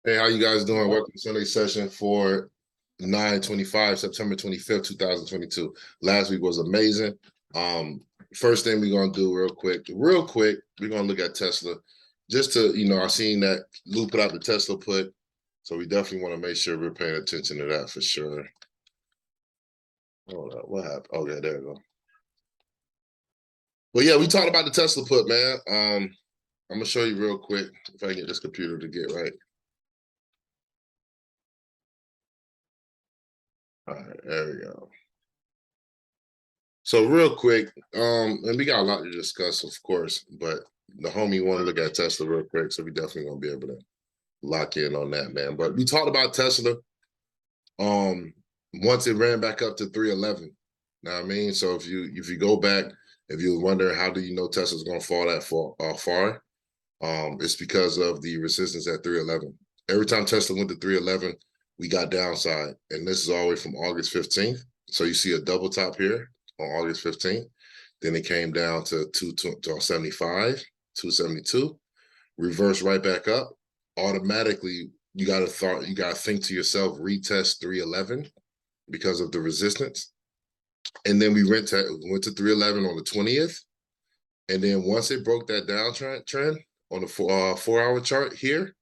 Hey, how you guys doing? Well, Welcome to Sunday session for 9/25, September 25th, 2022. Last week was amazing. First thing we're gonna do real quick, we're gonna look at Tesla. Just to, I seen that Lou put out the Tesla put, so we definitely want to make sure we're paying attention to that for sure. Hold up, what happened? Okay, there we go. But yeah, we talked about the Tesla put, man. I'm gonna show you real quick if I can get this computer to get right. All right, there we go. So real quick, and we got a lot to discuss, of course, but the homie want to look at Tesla real quick, so we definitely gonna be able to lock in on that, man. But we talked about Tesla. Um, Once it ran back up to 311. Know what I mean? So if you go back, if you're wondering how do you know Tesla's gonna fall that far, it's because of the resistance at 311. Every time Tesla went to 311, we got downside, and this is all the way from August 15th. So you see a double top here on August 15th. Then it came down to 275, 272, reverse right back up. Automatically, you gotta think to yourself, retest 311 because of the resistance. And then we went to 311 on the 20th. And then once it broke that downtrend on the 4 hour chart here,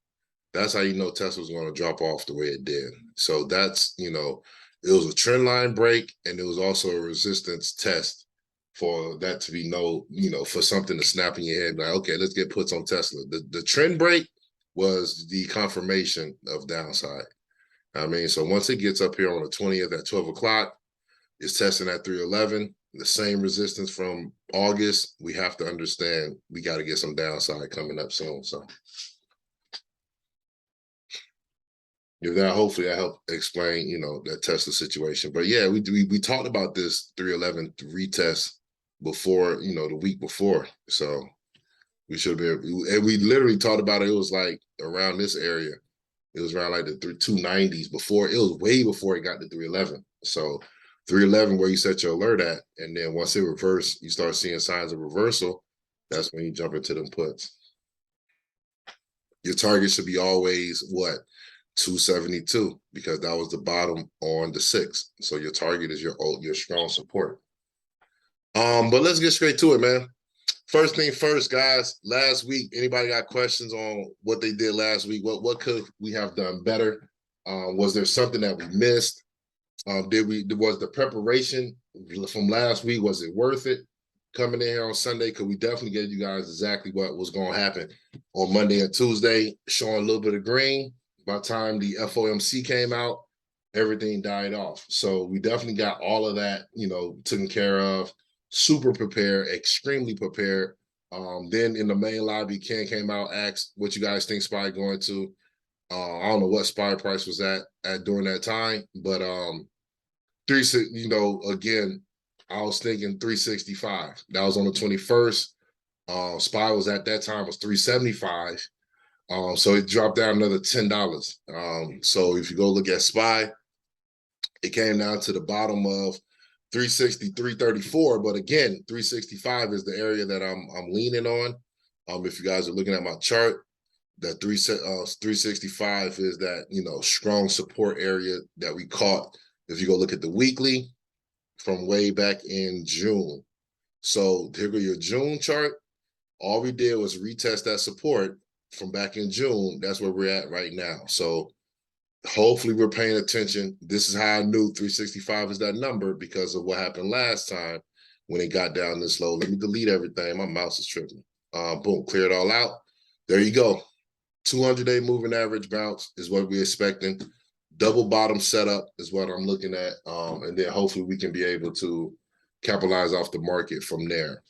that's how you know Tesla's going to drop off the way it did. So that's, it was a trend line break, and it was also a resistance test for that to be for something to snap in your head, like, okay, let's get puts on Tesla. The trend break was the confirmation of downside. I mean, so once it gets up here on the 20th at 12 o'clock, it's testing at 311, the same resistance from August. We have to understand we got to get some downside coming up soon. So if that, hopefully that helped explain, that Tesla situation. But yeah, we talked about this 311 retest before, the week before. So we should be and we literally talked about it. It was like around this area. It was around like the 290s before. It was way before it got to 311. So 311 where you set your alert at, and then once it reversed, you start seeing signs of reversal. That's when you jump into them puts. Your target should be always what? 272, because that was the bottom on the 6th. So your target is your strong support. But let's get straight to it, man. First thing first, guys. Last week, anybody got questions on what they did last week? What could we have done better? Was there something that we missed? Was the preparation from last week, was it worth it coming in here on Sunday? Because we definitely gave you guys exactly what was going to happen on Monday and Tuesday, showing a little bit of green. By the time the FOMC came out, everything died off. So we definitely got all of that, taken care of. Super prepared, extremely prepared. Then in the main lobby, Ken came out, asked what you guys think SPY going to. I don't know what SPY price was at during that time, but again, I was thinking 365. That was on the 21st. SPY was at that time was 375. So it dropped down another $10. So if you go look at SPY, it came down to the bottom of 360, 334. But again, 365 is the area that I'm leaning on. If you guys are looking at my chart, that 365 is that strong support area that we caught. If you go look at the weekly from way back in June. So here go your June chart. All we did was retest that support from back in June. That's where we're at right now. So hopefully we're paying attention. This is how I knew 365 is that number, because of what happened last time when it got down this low. Let me delete everything. My mouse is tripping. Boom, clear it all out. There you go. 200-day moving average bounce is what we're expecting. Double bottom setup is what I'm looking at. And then hopefully we can be able to capitalize off the market from there.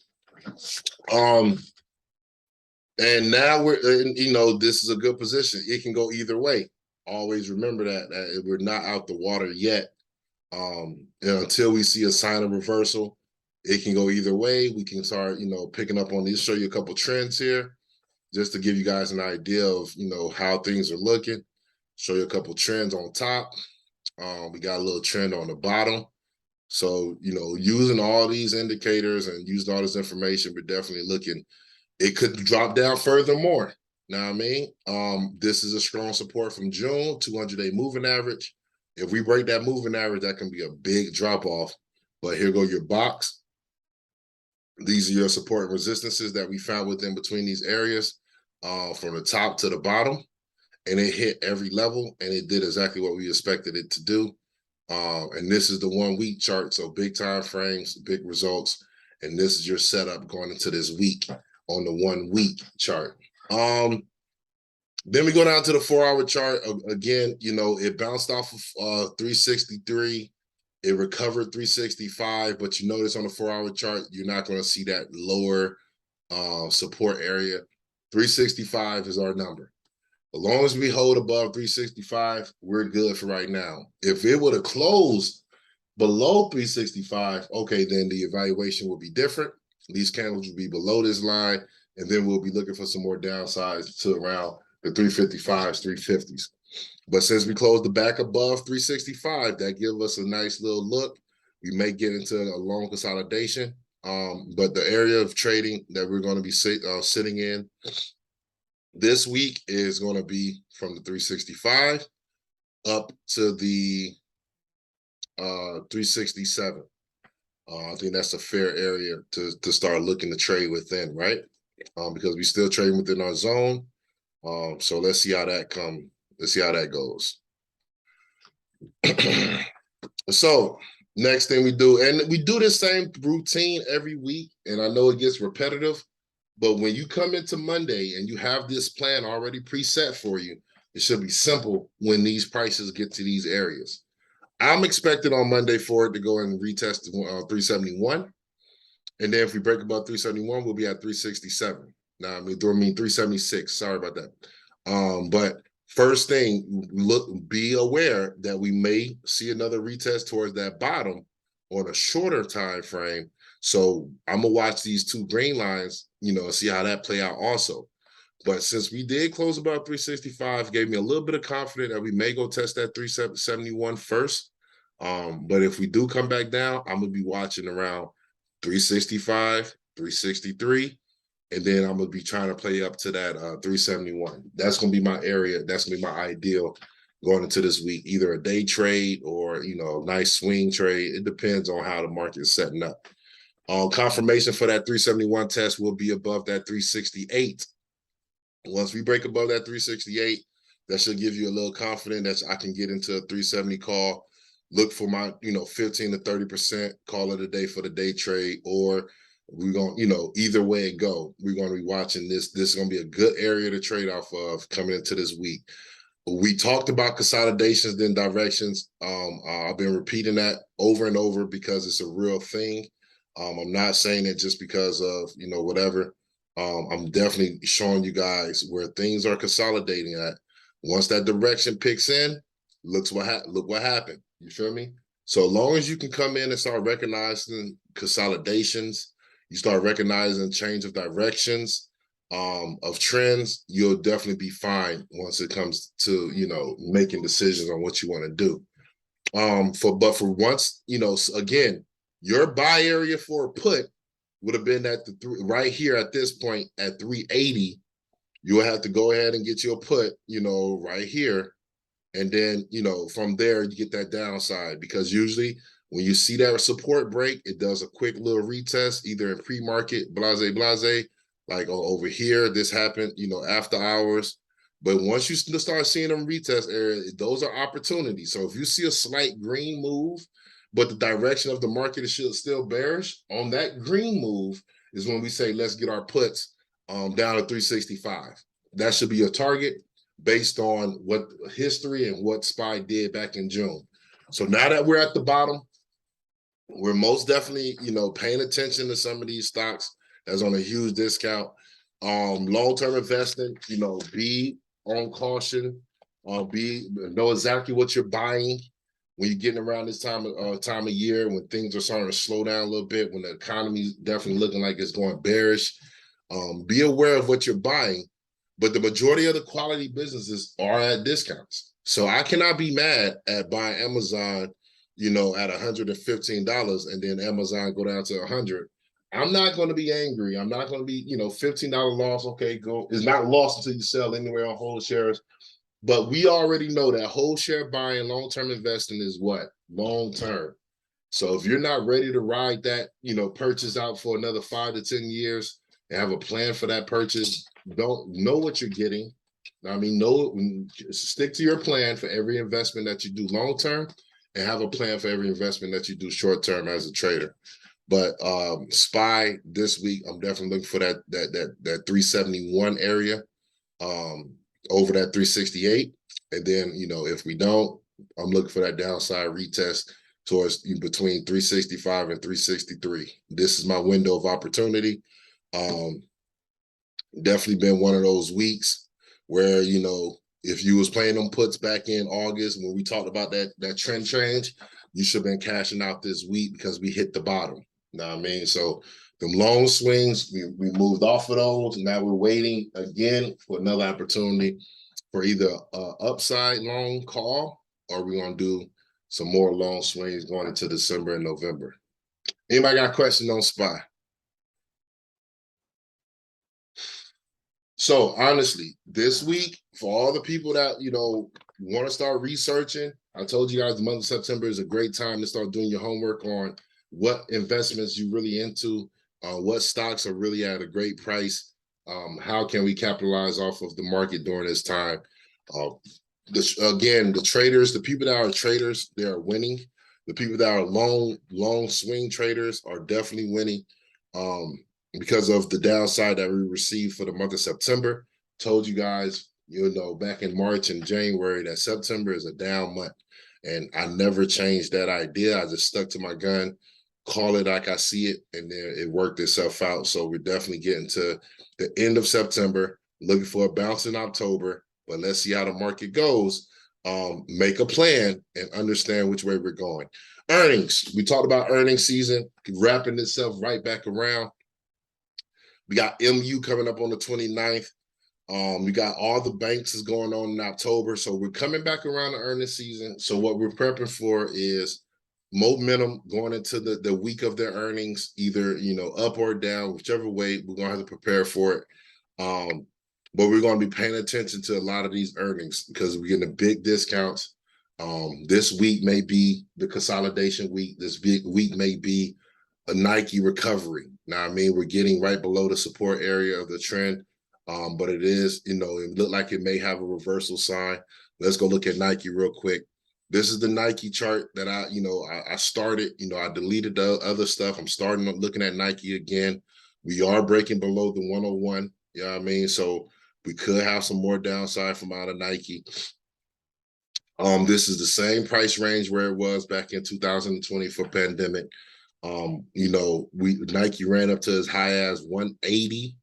And now this is a good position. It can go either way. Always remember that we're not out the water yet. And until we see a sign of reversal, it can go either way. We can start, picking up on these, show you a couple trends here, just to give you guys an idea of, how things are looking. Show you a couple trends on top. We got a little trend on the bottom. So, using all these indicators and using all this information, we're definitely looking. It could drop down furthermore. Know what I mean? This is a strong support from June, 200-day moving average. If we break that moving average, that can be a big drop off. But here go your box. These are your support and resistances that we found within between these areas, from the top to the bottom. And it hit every level, and it did exactly what we expected it to do. And this is the 1 week chart, so big time frames, big results. And this is your setup going into this week on the 1 week chart. Then we go down to the 4-hour chart. Again, you know, it bounced off of 363. It recovered 365, but you notice on the 4-hour chart, you're not going to see that lower support area. 365 is our number. As long as we hold above 365, we're good for right now. If it would have closed below 365, okay, then the evaluation will be different. These candles will be below this line, and then we'll be looking for some more downsides to around the 355s, 350s. But since we closed the back above 365, that gives us a nice little look. We may get into a long consolidation, but the area of trading that we're going to be sitting in this week is going to be from the 365 up to the 367. I think that's a fair area to start looking to trade within, right? Because we still trading within our zone. So let's see how that comes. Let's see how that goes. So next thing we do, and we do the same routine every week, and I know it gets repetitive, but when you come into Monday and you have this plan already preset for you, it should be simple when these prices get to these areas. I'm expecting on Monday for it to go and retest 371. And then if we break above 371, we'll be at 367. Now, I mean 376. Sorry about that. But first thing, be aware that we may see another retest towards that bottom on a shorter time frame. So I'm gonna watch these 2 green lines, you know, see how that play out also. But since we did close about 365, gave me a little bit of confidence that we may go test that 371 first. But if we do come back down, I'm gonna be watching around 365, 363, and then I'm gonna be trying to play up to that 371. That's gonna be my area. That's gonna be my ideal going into this week, either a day trade or, you know, a nice swing trade. It depends on how the market is setting up. Confirmation for that 371 test will be above that 368. Once we break above that 368, that should give you a little confidence that I can get into a 370 call. Look for my, you know, 15 to 30% call it a day for the day trade, or we're going to, you know, either way it go, we're going to be watching this. This is going to be a good area to trade off of coming into this week. We talked about consolidations, then directions. I've been repeating that over and over because it's a real thing. I'm not saying it just because of, you know, whatever. I'm definitely showing you guys where things are consolidating at. Once that direction picks in, look what happened. You feel me? So as long as you can come in and start recognizing consolidations, you start recognizing change of directions, of trends, you'll definitely be fine once it comes to, you know, making decisions on what you want to do. But for once, you know, again, your buy area for a put would have been at right here at this point at 380. You'll have to go ahead and get your put, you know, right here. And then, you know, from there, you get that downside, because usually when you see that support break, it does a quick little retest, either in pre-market, blase, like over here, this happened, you know, after hours. But once you start seeing them retest area, those are opportunities. So if you see a slight green move, but the direction of the market is still bearish, on that green move is when we say, let's get our puts down to 365. That should be your target based on what history and what SPY did back in June. So now that we're at the bottom, we're most definitely, you know, paying attention to some of these stocks that's on a huge discount. Long-term investing, you know, be on caution, know exactly what you're buying when you're getting around this time of year, when things are starting to slow down a little bit, when the economy is definitely looking like it's going bearish. Be aware of what you're buying, but the majority of the quality businesses are at discounts. So I cannot be mad at buying Amazon, you know, at $115 and then Amazon go down to 100. I'm not going to be angry. I'm not going to be, $15 loss. Okay, go. It's not lost until you sell anywhere on whole shares. But we already know that whole share buying, long-term investing is what? Long-term. So if you're not ready to ride that, purchase out for another 5 to 10 years and have a plan for that purchase, don't know what you're getting. I mean, stick to your plan for every investment that you do long-term and have a plan for every investment that you do short-term as a trader. But SPY this week, I'm definitely looking for that 371 area over that 368. And then, if we don't, I'm looking for that downside retest towards between 365 and 363. This is my window of opportunity. Definitely been one of those weeks where, if you was playing them puts back in August when we talked about that trend change, you should have been cashing out this week because we hit the bottom. You know what I mean? So them long swings, we moved off of those. And now we're waiting again for another opportunity for either upside long call or we're going to do some more long swings going into December and November. Anybody got a question on SPY? So honestly, this week, for all the people that, want to start researching, I told you guys the month of September is a great time to start doing your homework on what investments you really into, what stocks are really at a great price, how can we capitalize off of the market during this time. Again, the traders, the people that are traders, they are winning. The people that are long swing traders are definitely winning. Because of the downside that we received for the month of September. Told you guys, back in March and January that September is a down month. And I never changed that idea. I just stuck to my gun, call it like I see it, and then it worked itself out. So we're definitely getting to the end of September, looking for a bounce in October, but let's see how the market goes. Make a plan and understand which way we're going. Earnings. We talked about earnings season, wrapping itself right back around. We got MU coming up on the 29th. We got all the banks is going on in October. So we're coming back around the earnings season. So what we're prepping for is momentum going into the week of their earnings, either, up or down, whichever way, we're going to have to prepare for it. But we're going to be paying attention to a lot of these earnings because we're getting big discounts. This week may be the consolidation week. This big week may be a Nike recovery. Now, I mean, we're getting right below the support area of the trend, but it is, it looked like it may have a reversal sign. Let's go look at Nike real quick. This is the Nike chart that I started. I deleted the other stuff. I'm starting looking at Nike again. We are breaking below the 101. You know what I mean? So we could have some more downside from out of Nike. This is the same price range where it was back in 2020 for pandemic. Nike ran up to as high as 180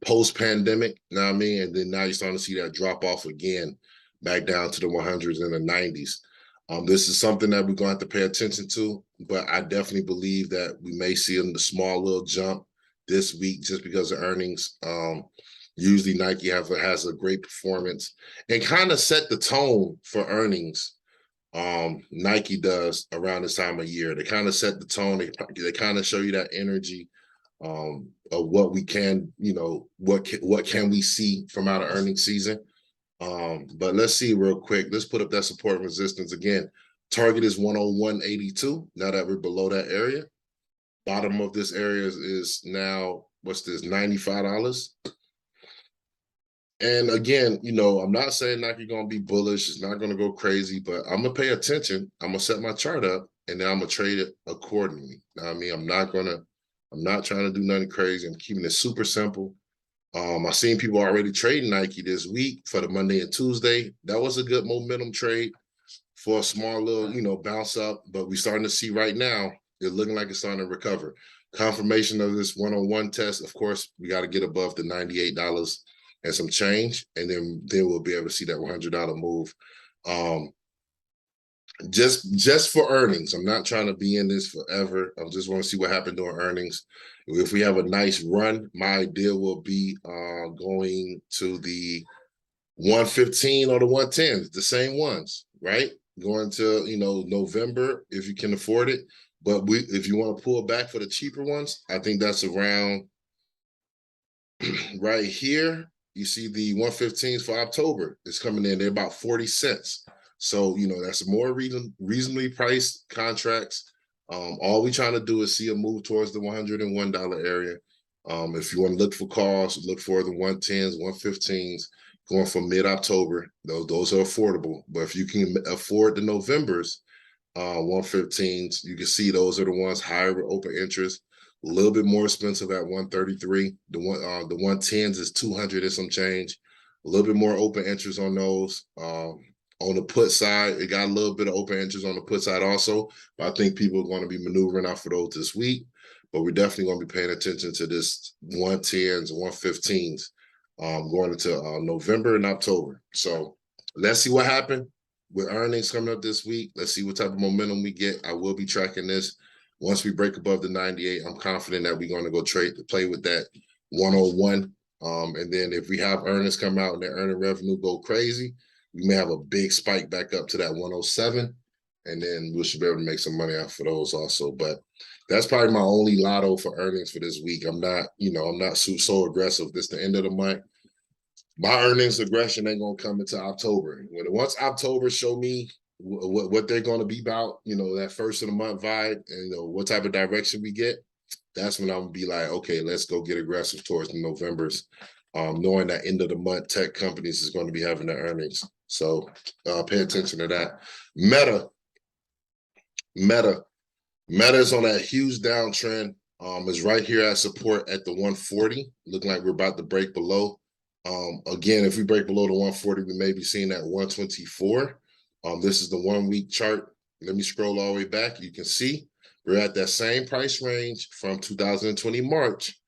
post-pandemic, you know what I mean? And then now you're starting to see that drop off again, back down to the 100s and the 90s. This is something that we're going to have to pay attention to, but I definitely believe that we may see a small little jump this week just because of earnings. Usually Nike has a great performance and kind of set the tone for earnings. Nike does around this time of year. They kind of set the tone. They kind of show you that energy of what we can, what can we see from out of earnings season. But let's see real quick. Let's put up that support and resistance again. Target is 101.82. Now that we're below that area, bottom of this area is now, what's this, $95. And again, I'm not saying Nike going to be bullish. It's not going to go crazy, but I'm going to pay attention. I'm going to set my chart up, and then I'm going to trade it accordingly. I mean, I'm not trying to do nothing crazy. I'm keeping it super simple. I've seen people already trading Nike this week for the Monday and Tuesday. That was a good momentum trade for a small little, bounce up. But we're starting to see right now, it's looking like it's starting to recover. Confirmation of this 101 test. Of course, we got to get above the $98 and some change, and then we'll be able to see that $100 move. Just for earnings. I'm not trying to be in this forever. I just want to see what happened during earnings. If we have a nice run, my idea will be going to the 115 or the 110s, the same ones, right? Going to, November, if you can afford it, But if you want to pull back for the cheaper ones, I think that's around right here. You see the 115s for October. It's coming in. They're about 40 cents. So, that's more reasonably priced contracts. All we trying to do is see a move towards the $101 area. If you want to look for calls, look for the 110s, 115s going from mid-October. Those are affordable. But if you can afford the Novembers, 115s, you can see those are the ones higher with open interest. A little bit more expensive at 133. The 110s is 200 and some change. A little bit more open interest on those. On the put side, it got a little bit of open interest on the put side also. But I think people are going to be maneuvering out for those this week. But we're definitely going to be paying attention to this 110s, 115s going into November and October. So let's see what happened with earnings coming up this week. Let's see what type of momentum we get. I will be tracking this. Once we break above the 98, I'm confident that we're going to go play with that 101. And then if we have earnings come out and the earning revenue go crazy, we may have a big spike back up to that 107. And then we should be able to make some money out for those also. But that's probably my only lotto for earnings for this week. I'm not so aggressive. This the end of the month. My earnings aggression ain't gonna come into October. Once October show me what they're gonna be about, that first of the month vibe, and what type of direction we get, that's when I'm gonna be like, okay, let's go get aggressive towards the Novembers, knowing that end of the month tech companies is going to be having their earnings. So pay attention to that. Meta is on that huge downtrend. Is right here at support at the 140. Looking like we're about to break below. Again, if we break below the 140, we may be seeing that 124. This is the 1 week chart. Let me scroll all the way back. You can see we're at that same price range from 2020 March,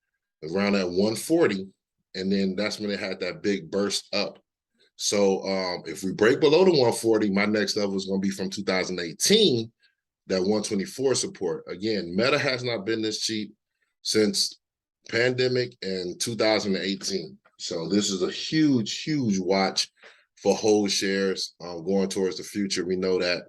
around that 140. And then that's when it had that big burst up. So if we break below the 140, my next level is going to be from 2018, that 124 support. Again, Meta has not been this cheap since pandemic and 2018. So this is a huge, huge watch for hold shares going towards the future. We know that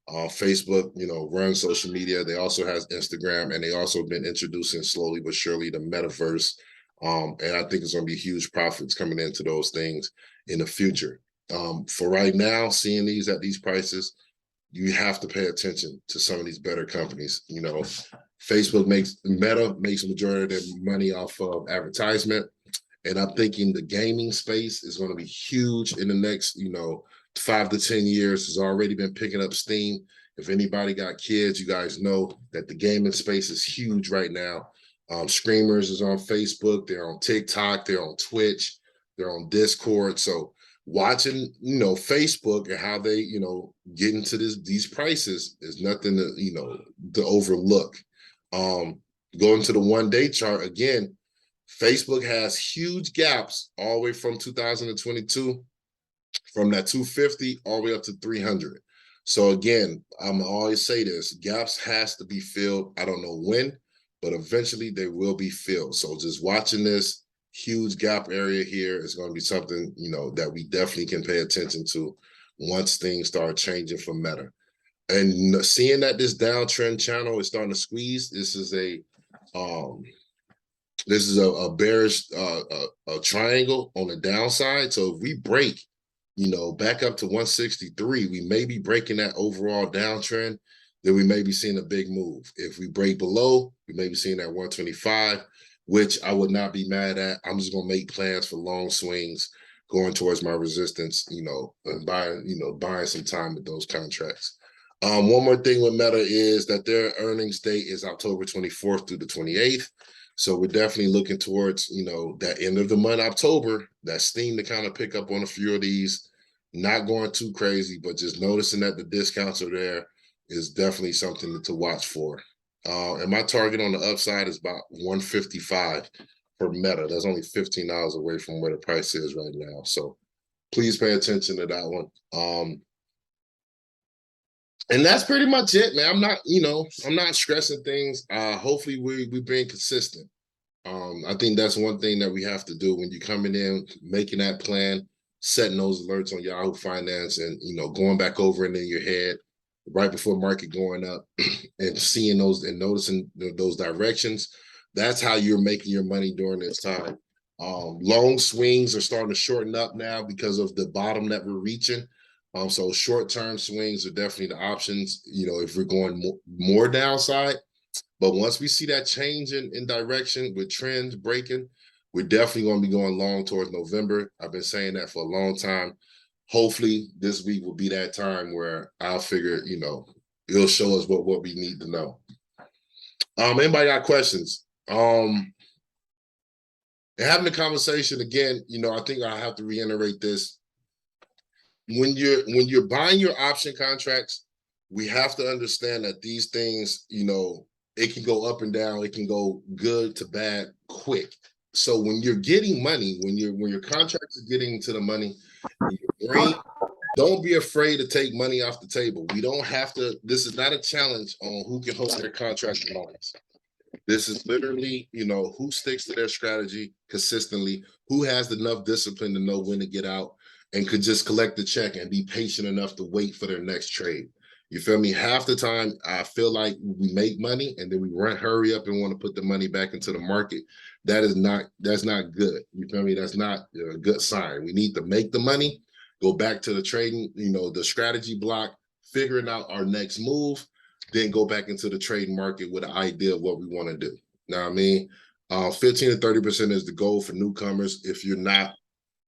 Facebook, runs social media. They also has Instagram, and they also been introducing slowly but surely the metaverse. And I think it's going to be huge profits coming into those things in the future. For right now, seeing these at these prices, you have to pay attention to some of these better companies. Meta makes a majority of their money off of advertisement. And I'm thinking the gaming space is going to be huge in the next, 5 to 10 years. It's already been picking up steam. If anybody got kids, you guys know that the gaming space is huge right now. Screamers is on Facebook. They're on TikTok. They're on Twitch. They're on Discord. So watching, Facebook and how they, get into these prices is nothing to overlook. Going to the 1 day chart again, Facebook has huge gaps all the way from 2022, from that 250 all the way up to 300. So again, I'm always say this, gaps has to be filled. I don't know when, but eventually they will be filled. So just watching this huge gap area here is going to be something, that we definitely can pay attention to once things start changing for Meta. And seeing that this downtrend channel is starting to squeeze, this is a bearish a triangle on the downside. So if we break, back up to 163, we may be breaking that overall downtrend. Then we may be seeing a big move. If we break below, we may be seeing that 125, which I would not be mad at. I'm just gonna make plans for long swings going towards my resistance, and buying some time with those contracts. One more thing with Meta is that their earnings date is October 24th through the 28th. So we're definitely looking towards, that end of the month, October, that steam to kind of pick up on a few of these, not going too crazy, but just noticing that the discounts are there is definitely something to watch for. And my target on the upside is about 155 for Meta. That's only $15 away from where the price is right now. So please pay attention to that one. And that's pretty much it, man. I'm not stressing things. Hopefully we're being consistent. I think that's one thing that we have to do when you're coming in, making that plan, setting those alerts on Yahoo Finance and, going back over it in your head. right before market going up and seeing those and noticing those directions. That's how you're making your money during this time. Long swings are starting to shorten up now because of the bottom that we're reaching. So short-term swings are definitely the options, if we're going more downside. But once we see that change in direction with trends breaking, we're definitely going to be going long towards November. I've been saying that for a long time. Hopefully this week will be that time where I'll figure, it'll show us what we need to know. Anybody got questions? And having the conversation again, I think I have to reiterate this. When you're buying your option contracts, we have to understand that these things, it can go up and down, it can go good to bad quick. So when you're getting money, when your contracts are getting to the money, your brain, don't be afraid to take money off the table. We don't have to. This is not a challenge on who can hold their contract the longest. This is literally, who sticks to their strategy consistently, who has enough discipline to know when to get out and could just collect the check and be patient enough to wait for their next trade. You feel me? Half the time, I feel like we make money and then we hurry up and want to put the money back into the market. That's not good. You feel me? That's not a good sign. We need to make the money, go back to the trading, the strategy block, figuring out our next move, then go back into the trading market with an idea of what we want to do. Now, I mean, 15 to 30% is the goal for newcomers. If you're not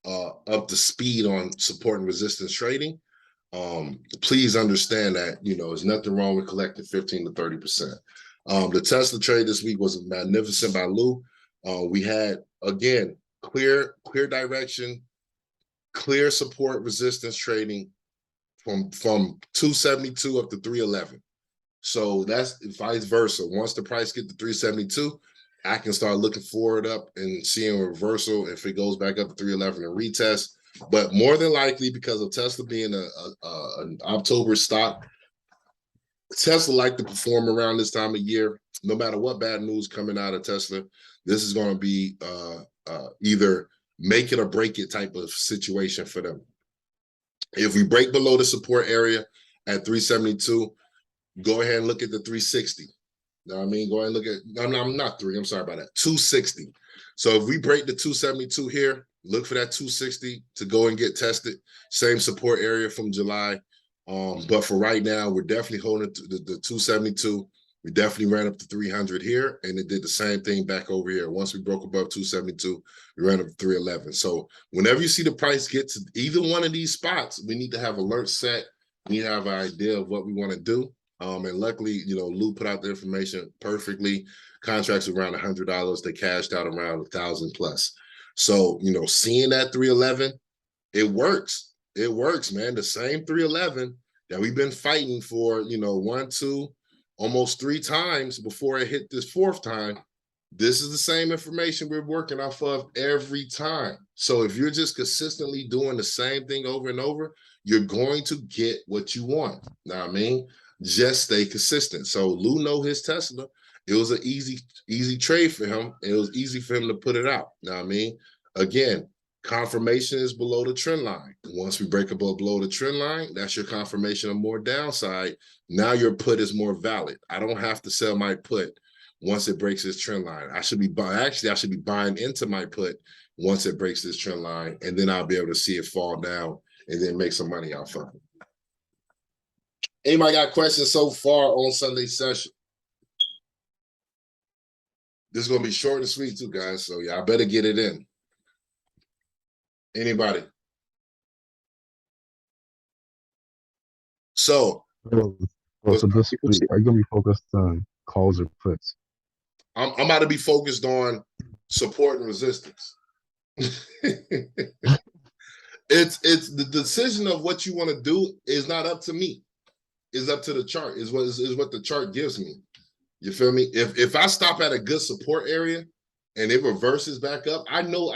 up to speed on support and resistance trading, please understand that, there's nothing wrong with collecting 15 to 30%. The Tesla trade this week was magnificent by Lou. We had, again, clear direction, clear support resistance trading from 272 up to 311. So that's vice versa. Once the price get to 372, I can start looking forward up and seeing a reversal if it goes back up to 311 and retest. But more than likely, because of Tesla being an October stock, Tesla like to perform around this time of year. No matter what bad news coming out of Tesla, this is going to be either make it or break it type of situation for them. If we break below the support area at 372, go ahead and look at the 360. You know what I mean? Go ahead and look at, I'm not 3, I'm sorry about that, 260. So if we break the 272 here, look for that 260 to go and get tested. Same support area from July. But for right now, we're definitely holding to the 272. We definitely ran up to 300 here, and it did the same thing back over here. Once we broke above 272, we ran up to 311. So whenever you see the price get to either one of these spots, we need to have alerts set. We need to have an idea of what we want to do. And luckily, Lou put out the information perfectly. Contracts around $100. They cashed out around 1,000 plus. So, seeing that 311, it works. It works, man. The same 311 that we've been fighting for, 1, 2, almost 3 times before it hit this 4th time. This is the same information we're working off of every time. So if you're just consistently doing the same thing over and over, you're going to get what you want. Know what I mean? Just stay consistent. So Lou know his Tesla. It was an easy trade for him. It was easy for him to put it out. Know what I mean? Again, confirmation is below the trend line. Once we break above below the trend line, that's your confirmation of more downside. Now your put is more valid. I don't have to sell my put once it breaks this trend line. I should be buying into my put once it breaks this trend line, and then I'll be able to see it fall down and then make some money off of it. Anybody got questions so far on Sunday session? This is going to be short and sweet too, guys. So yeah, I better get it in. Anybody? So this week, are you gonna be focused on calls or puts? I'm about to be focused on support and resistance. It's the decision of what you want to do is not up to me. It's up to the chart. Is what the chart gives me. You feel me? If I stop at a good support area and it reverses back up, I know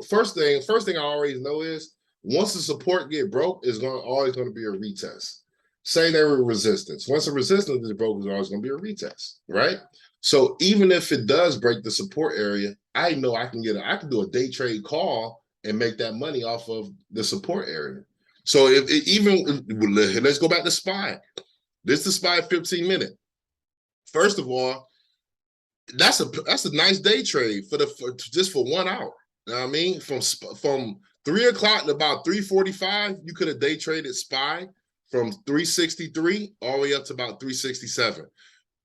first thing I always know is once the support get broke, it's always going to be a retest. Say there were resistance. Once the resistance is broke, it's always going to be a retest, right? So even if it does break the support area, I know I can do a day trade call and make that money off of the support area. So let's go back to SPY. This is SPY 15-minute. First of all, that's a nice day trade just for 1 hour. You know what I mean? From 3 o'clock to about 3:45, you could have day traded SPY from 363 all the way up to about 367.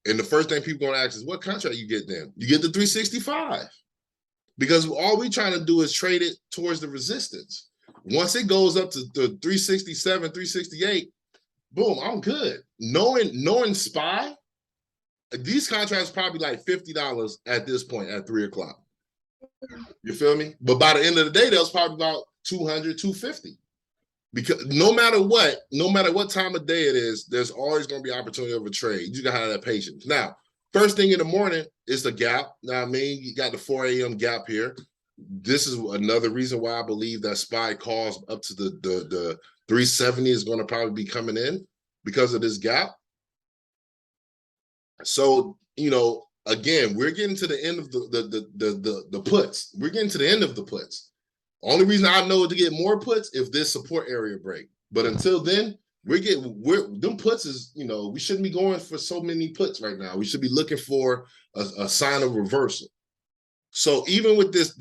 And the first thing people gonna ask is, what contract you get then? You get the 365. Because all we trying to do is trade it towards the resistance. Once it goes up to the 367, 368, boom, I'm good. Knowing SPY, these contracts probably like $50 at this point at 3 o'clock. You feel me? But by the end of the day, that was probably about 200, 250. Because no matter what time of day it is, there's always going to be opportunity of a trade. You just got to have that patience. Now, first thing in the morning is the gap. Now, I mean, you got the 4 a.m. gap here. This is another reason why I believe that SPY calls up to the 370 is going to probably be coming in because of this gap. So, you know, again, we're getting to the end of the puts. We're getting to the end of the puts. Only reason I know to get more puts if this support area break. But until then, them puts is, you know, we shouldn't be going for so many puts right now. We should be looking for a sign of reversal. So even with this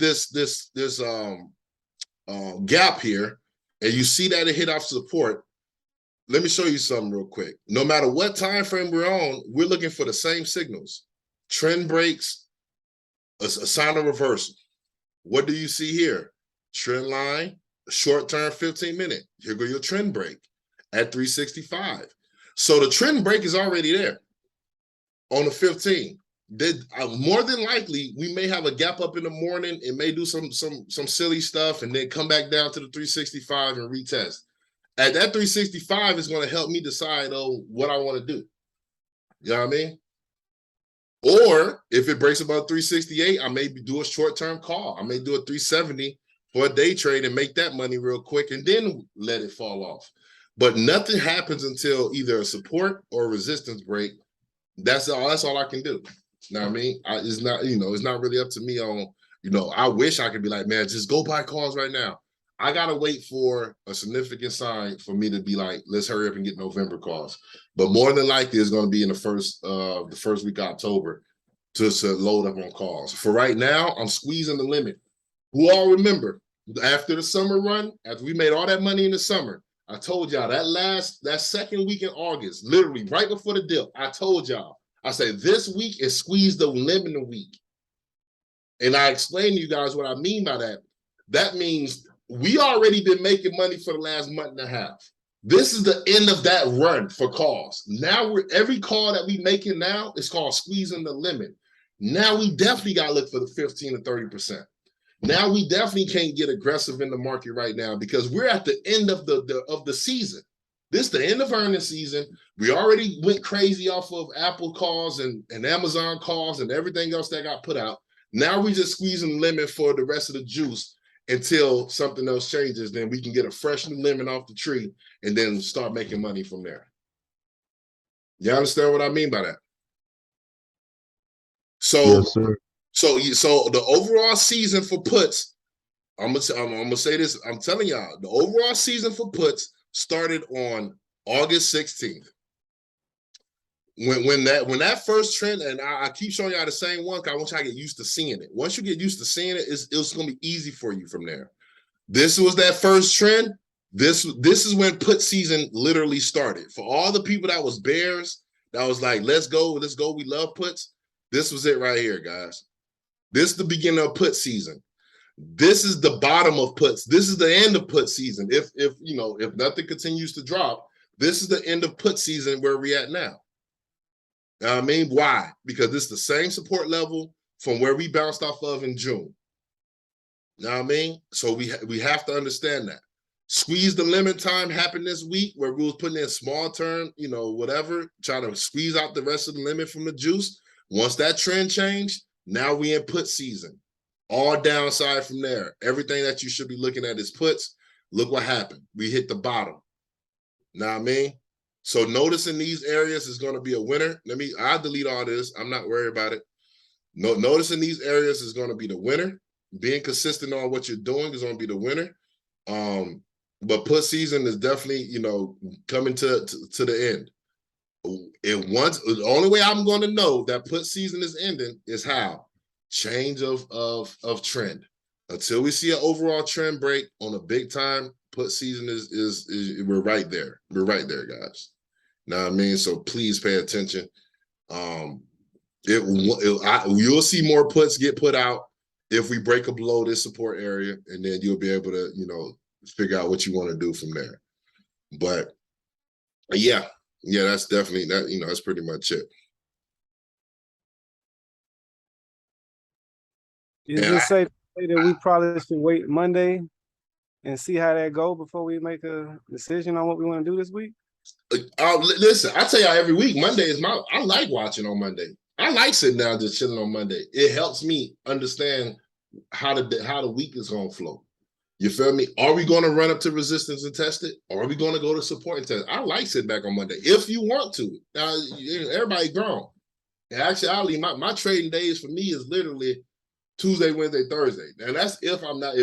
gap here, and you see that it hit off support, let me show you something real quick. No matter what time frame we're on, we're looking for the same signals. Trend breaks, a sign of reversal. What do you see here? Trend line, short-term 15-minute. Here go your trend break at 365. So the trend break is already there on the 15. More than likely, we may have a gap up in the morning. It may do some silly stuff and then come back down to the 365 and retest. At that 365 is going to help me decide what I want to do. You know what I mean? Or if it breaks above 368, I may do a short-term call. I may do a 370 for a day trade and make that money real quick and then let it fall off. But nothing happens until either a support or a resistance break. That's all I can do. You know what I mean? It's not really up to me on, I wish I could be like, man, just go buy calls right now. I gotta wait for a significant sign for me to be like, let's hurry up and get November calls. But more than likely, it's going to be in the first week of October to load up on calls. For right now, I'm squeezing the limit. Who all remember after the summer run, after we made all that money in the summer, I told y'all that second week in August, literally right before the dip, I told y'all, I said this week is squeeze the limit week, and I explained to you guys what I mean by that. That means we already been making money for the last month and a half. This is the end of that run for calls. Now every call that we making now is called squeezing the limit. Now we definitely got to look for the 15 to 30%. Now we definitely can't get aggressive in the market right now because we're at the end of the season. This is the end of earnings season. We already went crazy off of Apple calls and Amazon calls and everything else that got put out. Now we just squeezing the limit for the rest of the juice until something else changes. Then we can get a fresh new lemon off the tree and then start making money from there. You understand what I mean by that? So, yes, sir. So the overall season for puts, I'm gonna say this. I'm telling y'all, the overall season for puts started on August 16th. When that first trend, and I keep showing y'all the same one because I want y'all to get used to seeing it. Once you get used to seeing it, it's gonna be easy for you from there. This was that first trend. This is when put season literally started. For all the people that was bears, that was like, let's go, we love puts. This was it right here, guys. This is the beginning of put season. This is the bottom of puts. This is the end of put season. If nothing continues to drop, this is the end of put season where we're at now. You know what I mean? Why? Because this is the same support level from where we bounced off of in June. You know what I mean? So we have to understand that. Squeeze the limit time happened this week where we was putting in small term, whatever, trying to squeeze out the rest of the limit from the juice. Once that trend changed, now we in put season. All downside from there. Everything that you should be looking at is puts. Look what happened. We hit the bottom. Know what I mean? So notice in these areas is going to be a winner. I'll delete all this. I'm not worried about it. Notice in these areas is going to be the winner. Being consistent on what you're doing is going to be the winner. But put season is definitely, coming to the end. The only way I'm going to know that put season is ending is how change of trend. Until we see an overall trend break on a big time put season is we're right there. We're right there, guys. Know what I mean? So please pay attention. You'll see more puts get put out if we break below this support area, and then you'll be able to, figure out what you want to do from there. But yeah, that's definitely that. That's pretty much it. Is it safe to say that we probably should wait Monday and see how that go before we make a decision on what we want to do this week? Listen, I tell y'all every week, Monday is I like watching on Monday. I like sitting down just chilling on Monday. It helps me understand how the week is going to flow. You feel me? Are we going to run up to resistance and test it? Or are we going to go to support and test it? I like sitting back on Monday if you want to. Now, everybody grown. Actually, my trading days for me is literally Tuesday, Wednesday, Thursday. And that's if I'm not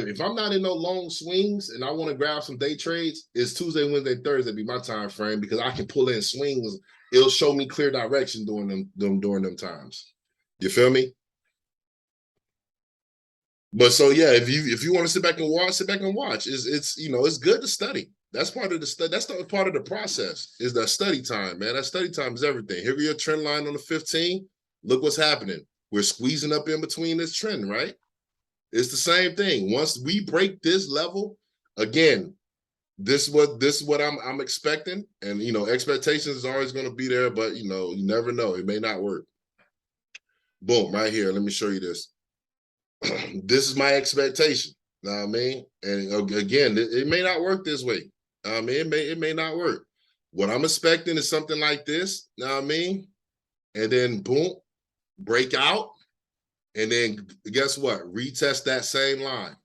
in no long swings and I want to grab some day trades, it's Tuesday, Wednesday, Thursday be my time frame because I can pull in swings. It'll show me clear direction during them times. You feel me? But so yeah, if you want to sit back and watch. It's good to study. That's part of the study. That's part of the process. Is that study time, man. That study time is everything. Here we are, trend line on the 15. Look what's happening. We're squeezing up in between this trend, right? It's the same thing. Once we break this level, again, this is what I'm expecting. And expectations is always going to be there, but you never know. It may not work. Boom, right here. Let me show you this. This is my expectation. Know what I mean? And again, it may not work this way. I mean, it may not work. What I'm expecting is something like this. Know what I mean? And then boom, break out, and then guess what? Retest that same line.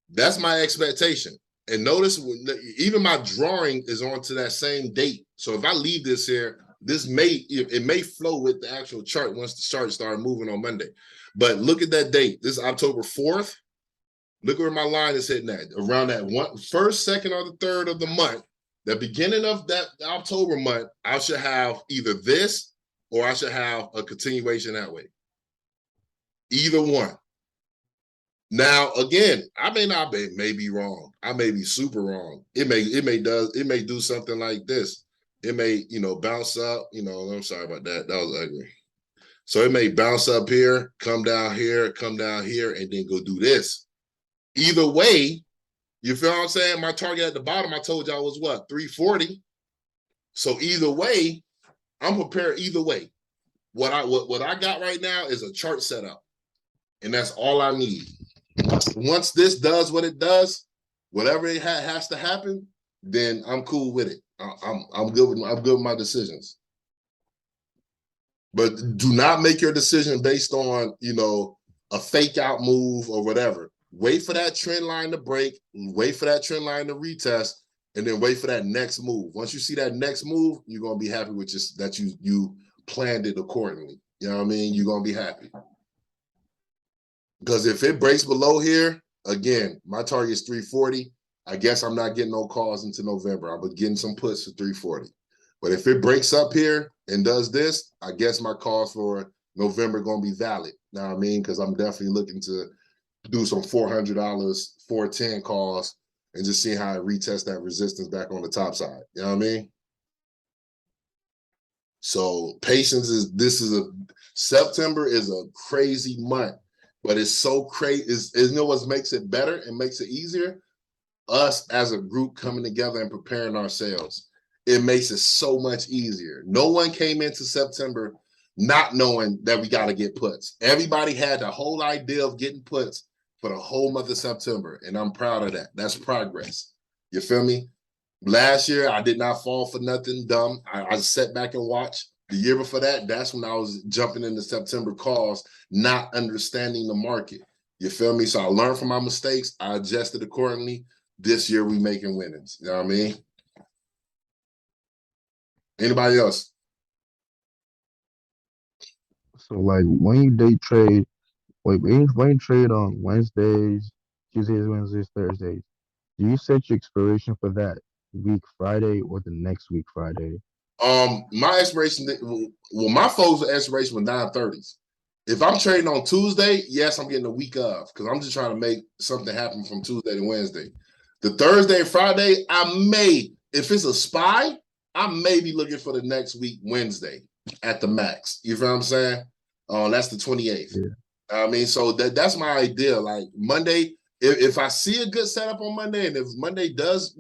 That's my expectation. And notice, even my drawing is onto that same date. So if I leave this here, it may flow with the actual chart once the chart started moving on Monday. But look at that date. This is October 4th. Look where my line is hitting at. Around that first, second, or the third of the month, the beginning of that October month, I should have either this or I should have a continuation that way. Either one. Now, again, I may be wrong. I may be super wrong. It may do something like this. It may, bounce up. I'm sorry about that. That was ugly. So it may bounce up here, come down here, and then go do this. Either way, you feel what I'm saying? My target at the bottom, I told y'all was what? 340. So either way, I'm prepared either way. What I got right now is a chart setup. And that's all I need. Once this does what it does, whatever it has to happen, then I'm cool with it. I'm good with my decisions. But do not make your decision based on, a fake out move or whatever. Wait for that trend line to break, wait for that trend line to retest, and then wait for that next move. Once you see that next move, you're going to be happy with just that you planned it accordingly. You know what I mean? You're going to be happy. Because if it breaks below here, again, my target is 340. I guess I'm not getting no calls into November. I'll be getting some puts for 340. But if it breaks up here and does this, I guess my calls for November going to be valid. You know what I mean? Because I'm definitely looking to do some $400, 410 calls and just see how I retest that resistance back on the top side. You know what I mean? So patience September is a crazy month, but it's so crazy. What makes it better and makes it easier? Us as a group coming together and preparing ourselves. It makes it so much easier. No one came into September not knowing that we got to get puts. Everybody had the whole idea of getting puts for the whole month of September, and I'm proud of that. That's progress. You feel me? Last year, I did not fall for nothing dumb. I sat back and watched. The year before that, that's when I was jumping into September calls, not understanding the market. You feel me? So I learned from my mistakes. I adjusted accordingly. This year, we making winnings. You know what I mean? Anybody else? So like when you day trade, when you trade on Wednesdays, Tuesdays, Wednesdays, Thursdays, do you set your expiration for that week Friday or the next week Friday? My expiration, well, my folks' expiration was 9:30s. If I'm trading on Tuesday, yes, I'm getting a week of because I'm just trying to make something happen from Tuesday to Wednesday. The Thursday and Friday, if it's a SPY, I may be looking for the next week, Wednesday, at the max. You feel what I'm saying? That's the 28th. Yeah. I mean, so that's my idea. Like Monday, if I see a good setup on Monday, and if Monday does,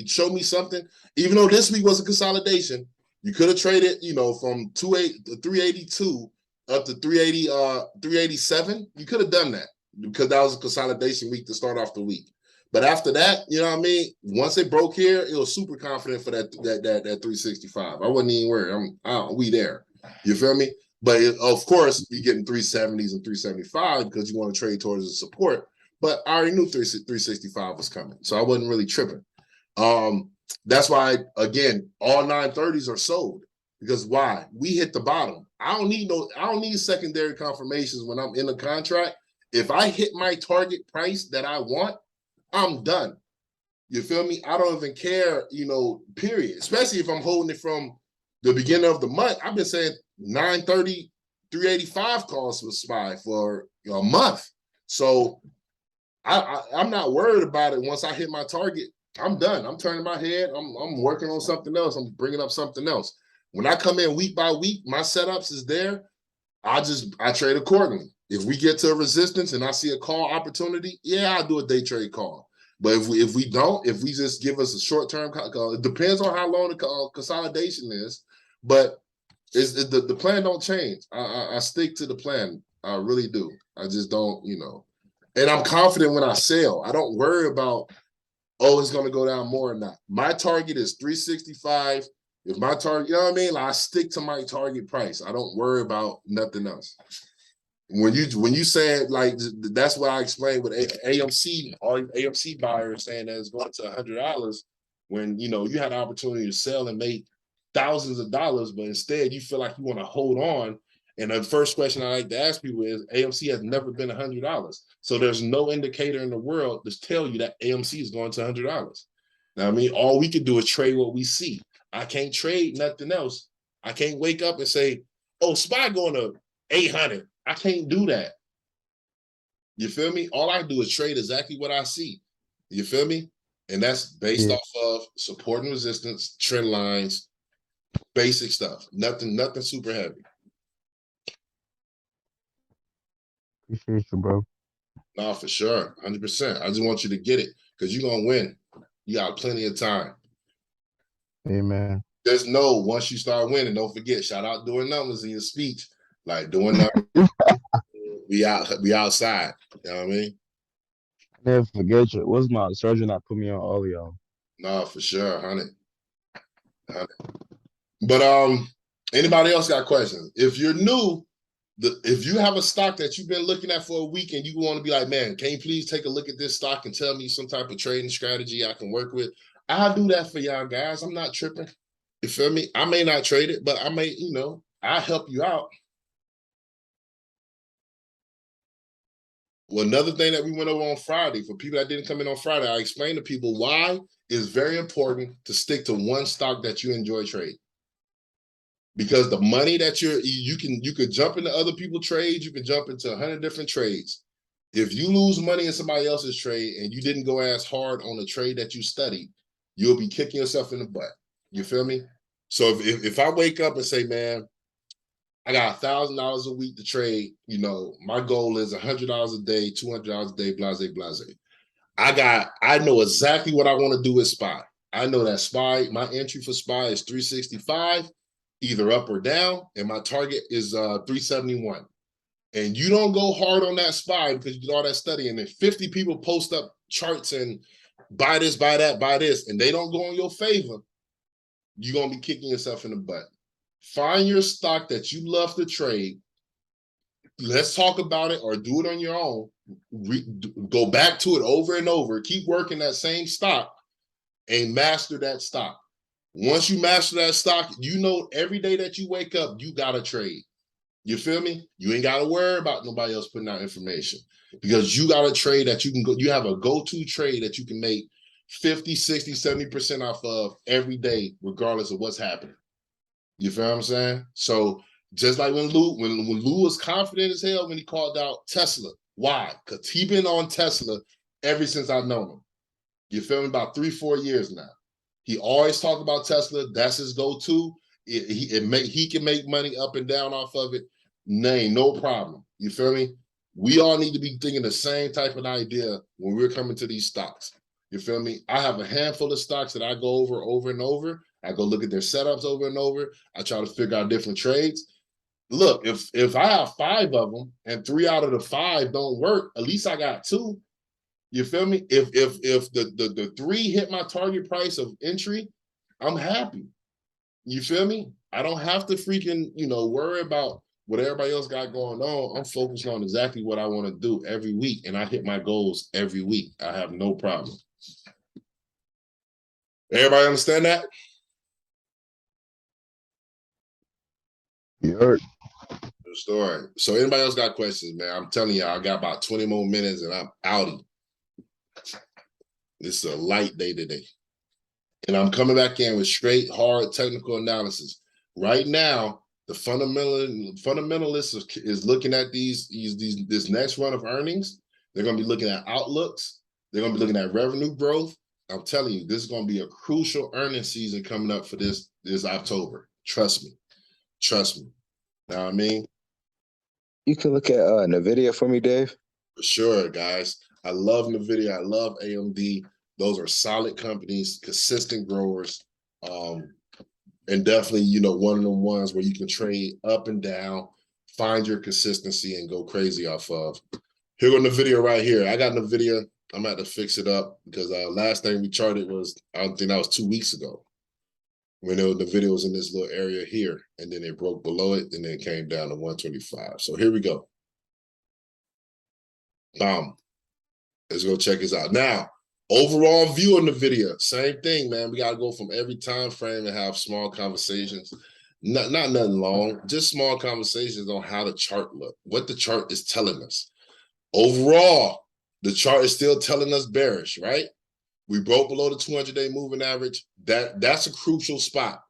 show me something, even though this week was a consolidation, you could have traded, from 382 up to 387. You could have done that because that was a consolidation week to start off the week. But after that, you know what I mean? Once it broke here, it was super confident for that 365. I wasn't even worried. We there. You feel me? But of course, you're getting 370s and 375 because you want to trade towards the support. But I already knew 365 was coming, so I wasn't really tripping. That's why, again, all 930s are sold. Because why? We hit the bottom. I don't need secondary confirmations when I'm in a contract. If I hit my target price that I want, I'm done. You feel me? I don't even care, period. Especially if I'm holding it from the beginning of the month. I've been saying 930, 385 calls for SPY for a month. So I'm not worried about it. Once I hit my target, I'm done. I'm turning my head. I'm working on something else. I'm bringing up something else. When I come in week by week, my setups is there. I trade accordingly. If we get to a resistance and I see a call opportunity, yeah, I'll do a day trade call. But if we don't, if we just give us a short-term call, it depends on how long the consolidation is. But the plan don't change. I stick to the plan. I really do. I just don't, And I'm confident when I sell. I don't worry about, it's going to go down more or not. My target is 365. If my target, you know what I mean? Like I stick to my target price. I don't worry about nothing else. When you said, like, that's what I explained with AMC, all AMC buyers saying that it's going to $100 when, you had the opportunity to sell and make thousands of dollars, but instead you feel like you want to hold on. And the first question I like to ask people is, AMC has never been $100. So there's no indicator in the world to tell you that AMC is going to $100. Now, I mean, all we can do is trade what we see. I can't trade nothing else. I can't wake up and say, SPY going to 800. I can't do that. You feel me? All I do is trade exactly what I see. You feel me? And that's based off of support and resistance, trend lines, basic stuff. Nothing super heavy. Appreciate you, bro. No, for sure. 100%. I just want you to get it because you're going to win. You got plenty of time. Amen. There's once you start winning, don't forget, shout out doing numbers in your speech. Like doing numbers. we outside. You know what I mean? Never forget you. What's my surgeon that put me on all of y'all? No, for sure, 100. But anybody else got questions? If you're new, if you have a stock that you've been looking at for a week and you want to be like, man, can you please take a look at this stock and tell me some type of trading strategy I can work with? I'll do that for y'all guys. I'm not tripping. You feel me? I may not trade it, but I may, I'll help you out. Well, another thing that we went over on Friday, for people that didn't come in on Friday, I explained to people why it's very important to stick to one stock that you enjoy trading. Because the money that you could jump into other people's trades, you can jump into 100 different trades. If you lose money in somebody else's trade and you didn't go as hard on the trade that you studied, you'll be kicking yourself in the butt. You feel me? So if I wake up and say, man, I got $1,000 a week to trade, my goal is $100 a day, $200 a day, blase. I know exactly what I want to do with SPY. I know that SPY, my entry for SPY is 365, either up or down, and my target is 371. And you don't go hard on that SPY because you did all that studying, and 50 people post up charts and buy this, buy that, buy this, and they don't go in your favor, you're going to be kicking yourself in the butt. Find your stock that you love to trade. Let's talk about it or do it on your own. Go back to it over and over. Keep working that same stock and master that stock. Once you master that stock, every day that you wake up, you got to trade. You feel me? You ain't got to worry about nobody else putting out information because you got a trade that you can go. You have a go-to trade that you can make 50, 60, 70% off of every day, regardless of what's happening. You feel what I'm saying? So just like when Lou was confident as hell when he called out Tesla. Why? Because he been on Tesla ever since I've known him. You feel me? About 3-4 years now. He always talked about Tesla. That's his go-to. He can make money up and down off of it. No problem. You feel me? We all need to be thinking the same type of idea when we're coming to these stocks. You feel me? I have a handful of stocks that I go over and over. I go look at their setups over and over. I try to figure out different trades. Look, if I have 5 of them and 3 out of the 5 don't work, at least I got 2. You feel me? If the 3 hit my target price of entry, I'm happy. You feel me? I don't have to freaking, worry about what everybody else got going on. I'm focused on exactly what I want to do every week, and I hit my goals every week. I have no problem. Everybody understand that? You heard? Good story. So anybody else got questions, man? I'm telling y'all, I got about 20 more minutes and I'm outie. This is a light day today. And I'm coming back in with straight, hard technical analysis. Right now, the fundamentalist is looking at this next run of earnings. They're going to be looking at outlooks. They're going to be looking at revenue growth. I'm telling you, this is going to be a crucial earnings season coming up for this October. Trust me. Trust me. Know what I mean? You can look at NVIDIA for me, Dave. For sure, guys. I love NVIDIA. I love AMD. Those are solid companies, consistent growers, and definitely, one of them ones where you can trade up and down, find your consistency, and go crazy off of. Here on the video right here. I got NVIDIA. I'm going to have to fix it up because last thing we charted was, I don't think that was 2 weeks ago. When the video was in this little area here, and then it broke below it, and then it came down to 125. So here we go. Let's go check this out. Now, overall view on the video, same thing, man. We got to go from every time frame and have small conversations. Not nothing long, just small conversations on how the chart look, what the chart is telling us. Overall, the chart is still telling us bearish, right? We broke below the 200-day moving average. That's a crucial spot.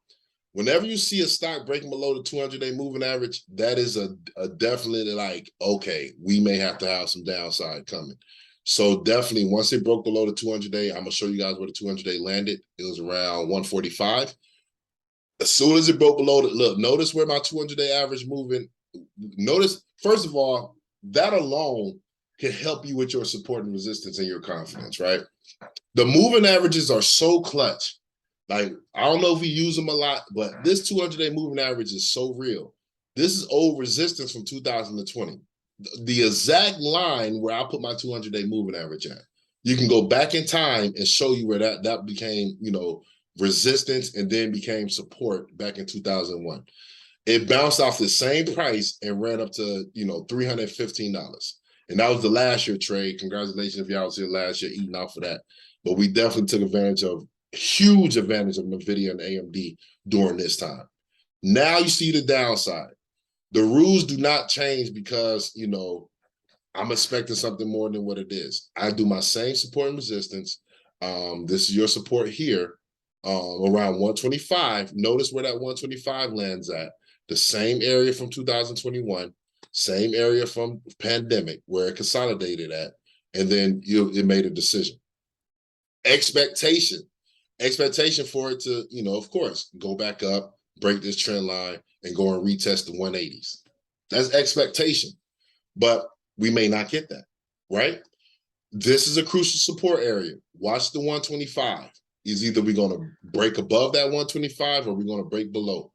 Whenever you see a stock breaking below the 200-day moving average, that is a definitely like, okay, we may have to have some downside coming. So definitely, once it broke below the 200-day, I'm going to show you guys where the 200-day landed. It was around 145. As soon as it broke below, look, notice where my 200-day average moving. Notice, first of all, that alone can help you with your support and resistance and your confidence, right? The moving averages are so clutch. Like, I don't know if we use them a lot, but this 200-day moving average is so real. This is old resistance from 2020. The exact line where I put my 200-day moving average at. You can go back in time and show you where that became, resistance and then became support back in 2001. It bounced off the same price and ran up to, $315. And that was the last year trade. Congratulations if y'all was here last year eating off of that. But we definitely took huge advantage of NVIDIA and AMD during this time. Now you see the downside. The rules do not change because, I'm expecting something more than what it is. I do my same support and resistance. This is your support here, around 125. Notice where that 125 lands at. The same area from 2021, same area from pandemic where it consolidated at, and then it made a decision. Expectation for it to, of course, go back up, break this trend line, and go and retest the 180s. That's expectation, but we may not get that, right? This is a crucial support area. Watch the 125. Is either we're going to break above that 125 or we're going to break below.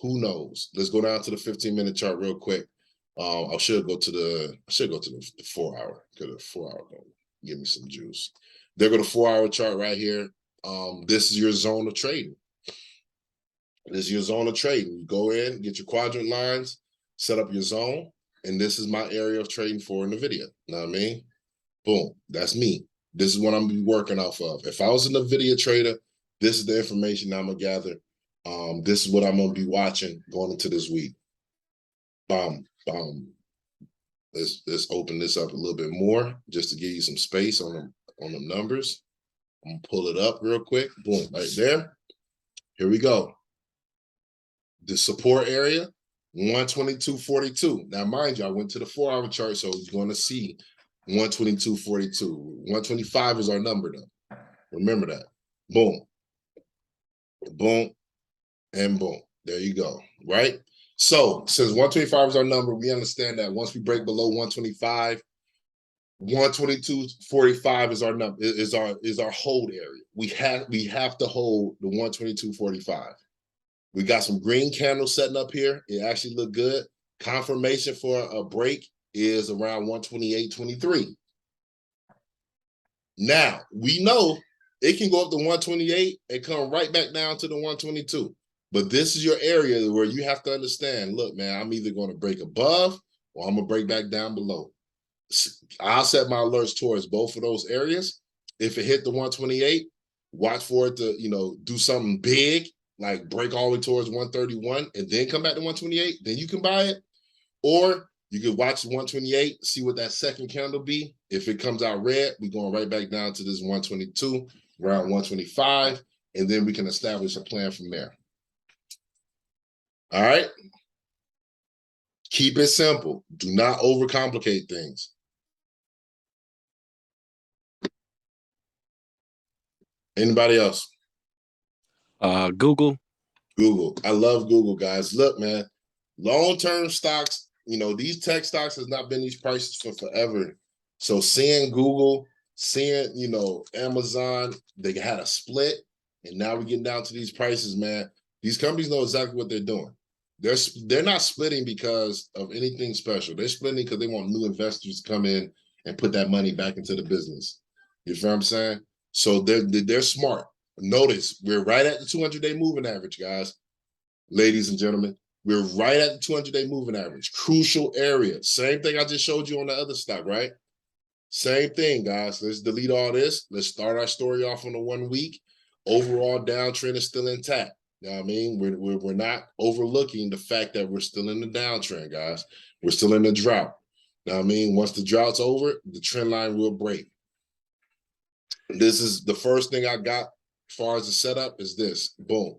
Who knows? Let's go down to the 15-minute chart real quick. I should go to the 4-hour because the 4-hour gonna give me some juice. There go the 4-hour chart right here. This is your zone of trading. This is your zone of trading. You go in, get your quadrant lines, set up your zone, and this is my area of trading for NVIDIA. Know what I mean? Boom, that's me. This is what I'm gonna be working off of. If I was an NVIDIA trader, this is the information I'm gonna gather. This is what I'm gonna be watching going into this week. Let's open this up a little bit more just to give you some space on them numbers. I'm gonna pull it up real quick. Boom, right there. Here we go. the support area, 122.42. Now, mind you, I went to the 4-hour chart, so you're going to see 122.42. 125 is our number, though. Remember that. Boom. Boom. And boom. There you go. Right? So, since 125 is our number, we understand that once we break below 125, 122.45 is our number, is our hold area. We have to hold the 122.45. We got some green candles setting up here. It actually looked good. Confirmation for a break is around 128.23. Now, we know it can go up to 128 and come right back down to the 122. But this is your area where you have to understand, look, man, I'm either going to break above or I'm going to break back down below. I'll set my alerts towards both of those areas. If it hit the 128, watch for it to, do something big, like break all the way towards 131 and then come back to 128, then you can buy it. Or you can watch 128, see what that second candle be. If it comes out red, we're going right back down to this 122, around 125, and then we can establish a plan from there. All right? Keep it simple. Do not overcomplicate things. Anybody else? Google. Google. I love Google, guys. Look, man, long-term stocks, these tech stocks has not been these prices for forever. So seeing Google, seeing, Amazon, they had a split, and now we're getting down to these prices, man. These companies know exactly what they're doing. They're not splitting because of anything special. They're splitting because they want new investors to come in and put that money back into the business. You feel what I'm saying? So they're smart. Notice we're right at the 200-day moving average, guys. Ladies and gentlemen, we're right at the 200-day moving average. Crucial area. Same thing I just showed you on the other stock, right? Same thing, guys. Let's delete all this. Let's start our story off on the 1 week. Overall downtrend is still intact. You know what I mean? We're not overlooking the fact that we're still in the downtrend, guys. We're still in the drought. You know what I mean? Once the drought's over, the trend line will break. This is the first thing I got as far as the setup is this. Boom.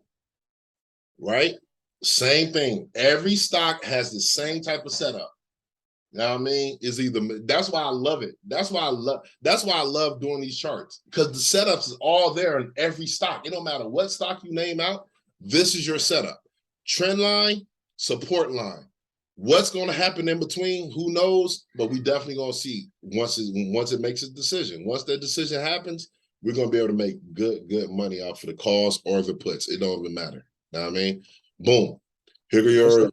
Right? Same thing. Every stock has the same type of setup. You know what I mean? That's why I love it. That's why I love doing these charts. Because the setups is all there in every stock. It don't matter what stock you name out, this is your setup. Trend line, support line. What's going to happen in between? Who knows? But we definitely going to see once it makes a decision. Once that decision happens, we're going to be able to make good money off of the calls or the puts. It don't even matter. You know what I mean? Boom. Here go your...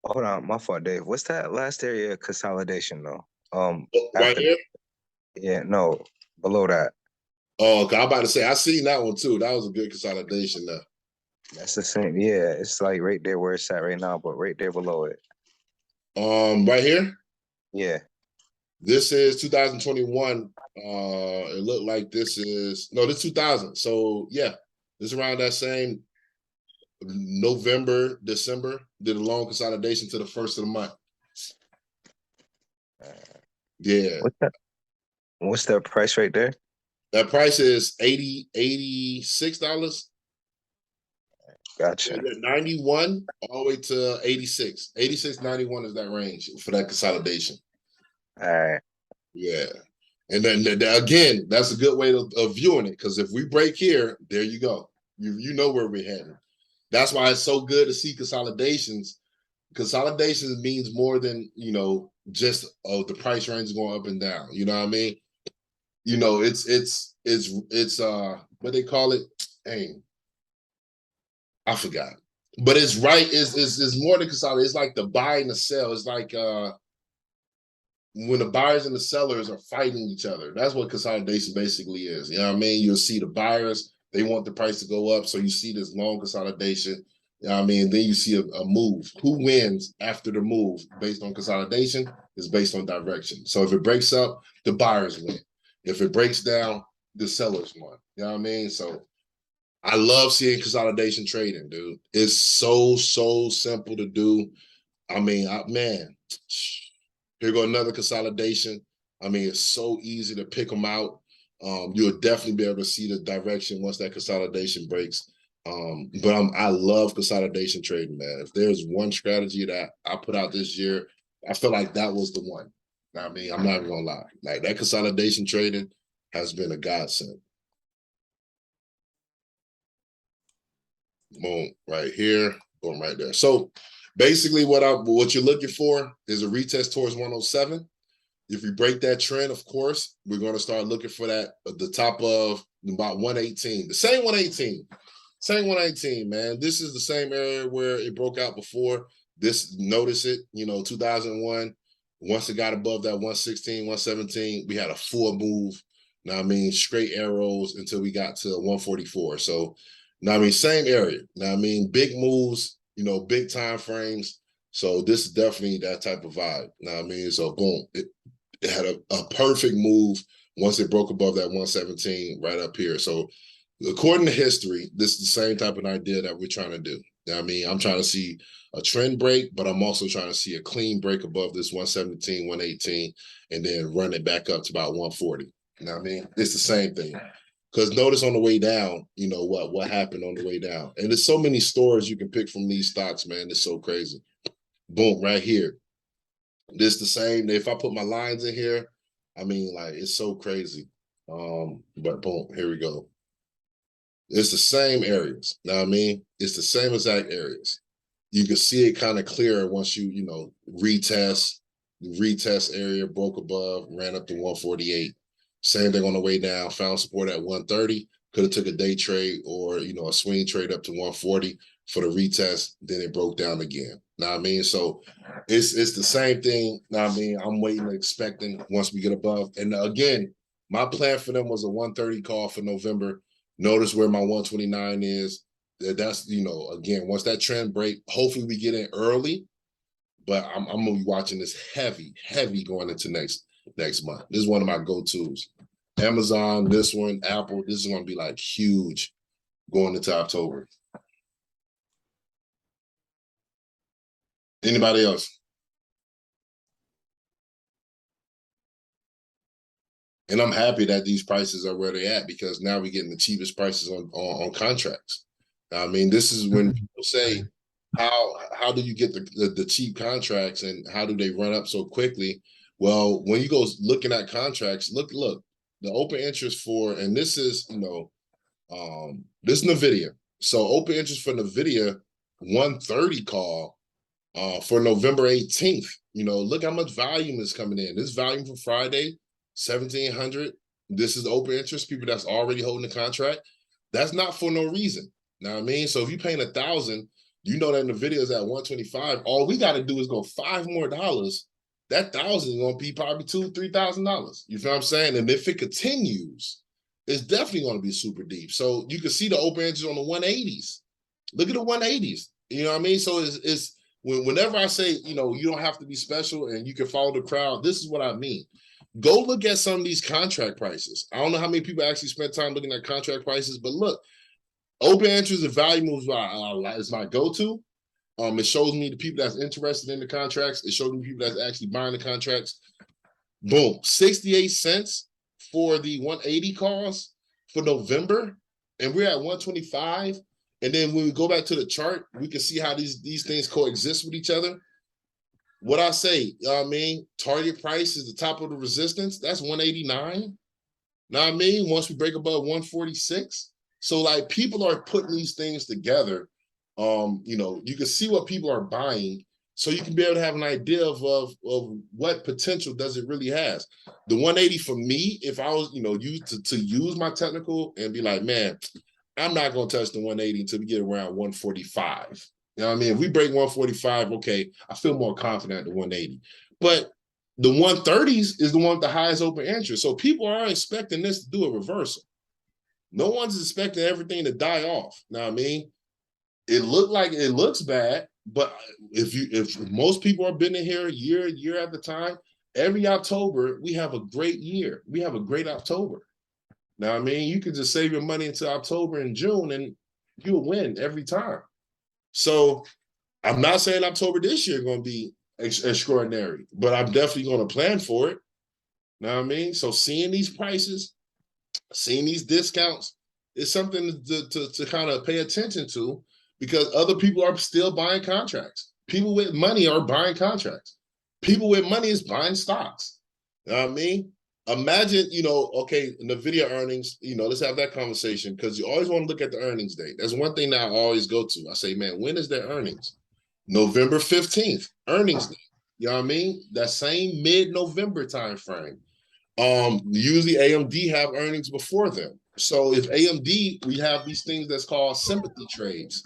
Hold on, my fault, Dave. What's that last area of consolidation, though? Right here? Yeah, no, below that. Oh, okay. I'm about to say, I seen that one too. That was a good consolidation there. That's the same. Yeah, it's like right there where it's at right now, but right there below it. Right here? Yeah. This is 2021. It looked like this 2000. So yeah, it's around that same November, December, did a long consolidation to the first of the month. Yeah. What's that price right there? That price is $86. Gotcha. 91 all the way to 86. 86, 91 is that range for that consolidation. All right. Yeah. And then again, that's a good way of viewing it, because if we break here, there you go. You know where we're heading. That's why it's so good to see consolidations. Consolidations means more than, just the price range going up and down. You know what I mean? It's what they call it. Dang, I forgot. But it's right. It's more than consolidation. It's like the buy and the sell. It's like when the buyers and the sellers are fighting each other. That's what consolidation basically is. You know what I mean? You'll see the buyers, they want the price to go up. So you see this long consolidation. You know what I mean? Then you see a move. Who wins after the move based on consolidation is based on direction. So if it breaks up, the buyers win. If it breaks down, the sellers win. You know what I mean? So I love seeing consolidation trading, dude. It's so simple to do. I mean, man, here go another consolidation. I mean, it's so easy to pick them out. You'll definitely be able to see the direction once that consolidation breaks. But I love consolidation trading, man. If there's one strategy that I put out this year, I feel like that was the one. I mean, I'm not even gonna lie. Like that consolidation trading has been a godsend. Boom, right here, boom, right there. So basically what you're looking for is a retest towards 107. If we break that trend, of course, we're going to start looking for that at the top of about 118. The same 118. Same 118, man. This is the same area where it broke out before. Notice it, 2001. Once it got above that 116, 117, we had a full move. Now I mean, straight arrows until we got to 144. So now I mean, same area. Now I mean, big moves, big time frames. So this is definitely that type of vibe. Now I mean, so boom, it had a perfect move once it broke above that 117 right up here. So according to history, this is the same type of idea that we're trying to do. I mean, I'm trying to see a trend break, but I'm also trying to see a clean break above this 117, 118, and then run it back up to about 140. You know what I mean? It's the same thing. Because notice on the way down, what happened on the way down. And there's so many stories you can pick from these stocks, man. It's so crazy. Boom, right here. This the same. If I put my lines in here, I mean, like, it's so crazy. But boom, here we go. It's the same areas. Now I mean, it's the same exact areas. You can see it kind of clearer once you retest. The retest area broke above, ran up to 148. Same thing on the way down. Found support at 130. Could have took a day trade or a swing trade up to 140 for the retest. Then it broke down again. Now I mean, so it's the same thing. Now I mean, I'm waiting and expecting once we get above. And again, my plan for them was a 130 call for November. Notice where my 129 is. That's, again, once that trend break, hopefully we get in early, but I'm going to be watching this heavy going into next month. This is one of my go-tos. Amazon, this one, Apple, this is going to be like huge going into October. Anybody else? And I'm happy that these prices are where they're at because now we're getting the cheapest prices on contracts. I mean, this is when people say, how do you get the cheap contracts and how do they run up so quickly? Well, when you go looking at contracts, look, the open interest for, and this is, this is NVIDIA. So open interest for NVIDIA, 130 call for November 18th. Look how much volume is coming in. This volume for Friday, 1,700. This is open interest, people that's already holding the contract. That's not for no reason. Know what I mean? So if you're paying $1,000, you know that NVIDIA is at 125. All we got to do is go $5 more. That $1,000 is going to be probably $2,000, $3,000. You feel what I'm saying? And if it continues, it's definitely going to be super deep. So you can see the open interest on the 180s. Look at the 180s. You know what I mean? So it's whenever I say, you don't have to be special and you can follow the crowd, this is what I mean. Go look at some of these contract prices. I don't know how many people actually spend time looking at contract prices, but look, open interest and value moves is my go-to. It shows me the people that's interested in the contracts. It shows me people that's actually buying the contracts. Boom, 68 cents for the 180 calls for November, and we're at 125. And then when we go back to the chart, we can see how these things coexist with each other. What I say, I mean, target price is the top of the resistance. That's 189. Know what I mean? Once we break above 146. So like people are putting these things together. You can see what people are buying. So you can be able to have an idea of what potential does it really has. The 180 for me, if I was, to use my technical and be like, man, I'm not going to touch the 180 until we get around 145. You know what I mean? If we break 145, okay, I feel more confident at the 180. But the 130s is the one with the highest open interest. So people are expecting this to do a reversal. No one's expecting everything to die off. Now, I mean, it looks bad, but if most people are been in here year at the time, every October, we have a great year. We have a great October. Now, I mean, you can just save your money until October and June and you'll win every time. So I'm not saying October this year is going to be extraordinary, but I'm definitely going to plan for it. Know what I mean? So seeing these prices, seeing these discounts, It's something to kind of pay attention to because other people are still buying contracts. People with money are buying contracts. People with money is buying stocks. You know what I mean? Imagine, okay, NVIDIA earnings, let's have that conversation because you always want to look at the earnings date. That's one thing that I always go to. I say, man, when is their earnings? November 15th, earnings day. You know what I mean? That same mid-November time frame. Usually AMD have earnings before them. So if AMD, we have these things that's called sympathy trades.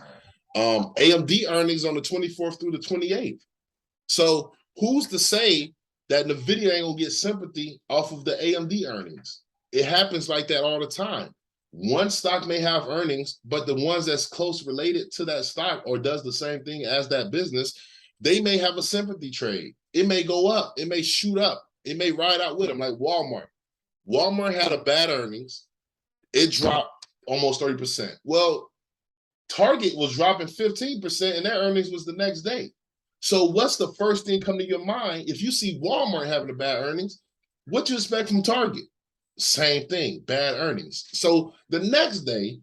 AMD earnings on the 24th through the 28th. So who's to say that NVIDIA ain't gonna get sympathy off of the AMD earnings? It happens like that all the time. One stock may have earnings, but the ones that's close related to that stock or does the same thing as that business, they may have a sympathy trade. It may go up. It may shoot up. It may ride out with them, like Walmart. Walmart had a bad earnings. It dropped almost 30%. Well, Target was dropping 15% and their earnings was the next day. So what's the first thing come to your mind? If you see Walmart having a bad earnings, what you expect from Target? Same thing, bad earnings. So the next day,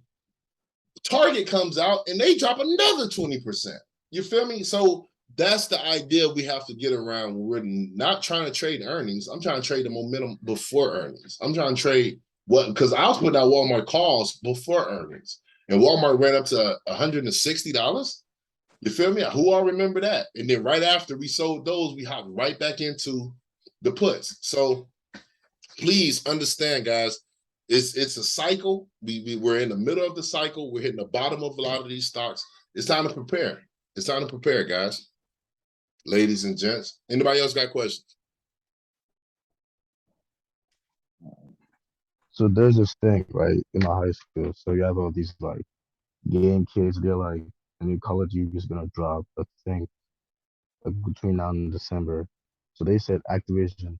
Target comes out and they drop another 20%. You feel me? So that's the idea we have to get around. We're not trying to trade earnings. I'm trying to trade the momentum before earnings. I'm trying to trade because I was putting out Walmart calls before earnings. And Walmart ran up to $160. You feel me? Who all remember that? And then right after we sold those, we hopped right back into the puts. So please understand, guys, it's a cycle. We're in the middle of the cycle. We're hitting the bottom of a lot of these stocks. It's time to prepare. It's time to prepare, guys. Ladies and gents. Anybody else got questions? So there's this thing, right, in my high school. So you have all these like game kids. They're like, the new Call of Duty is gonna drop a thing like between now and December. So they said Activision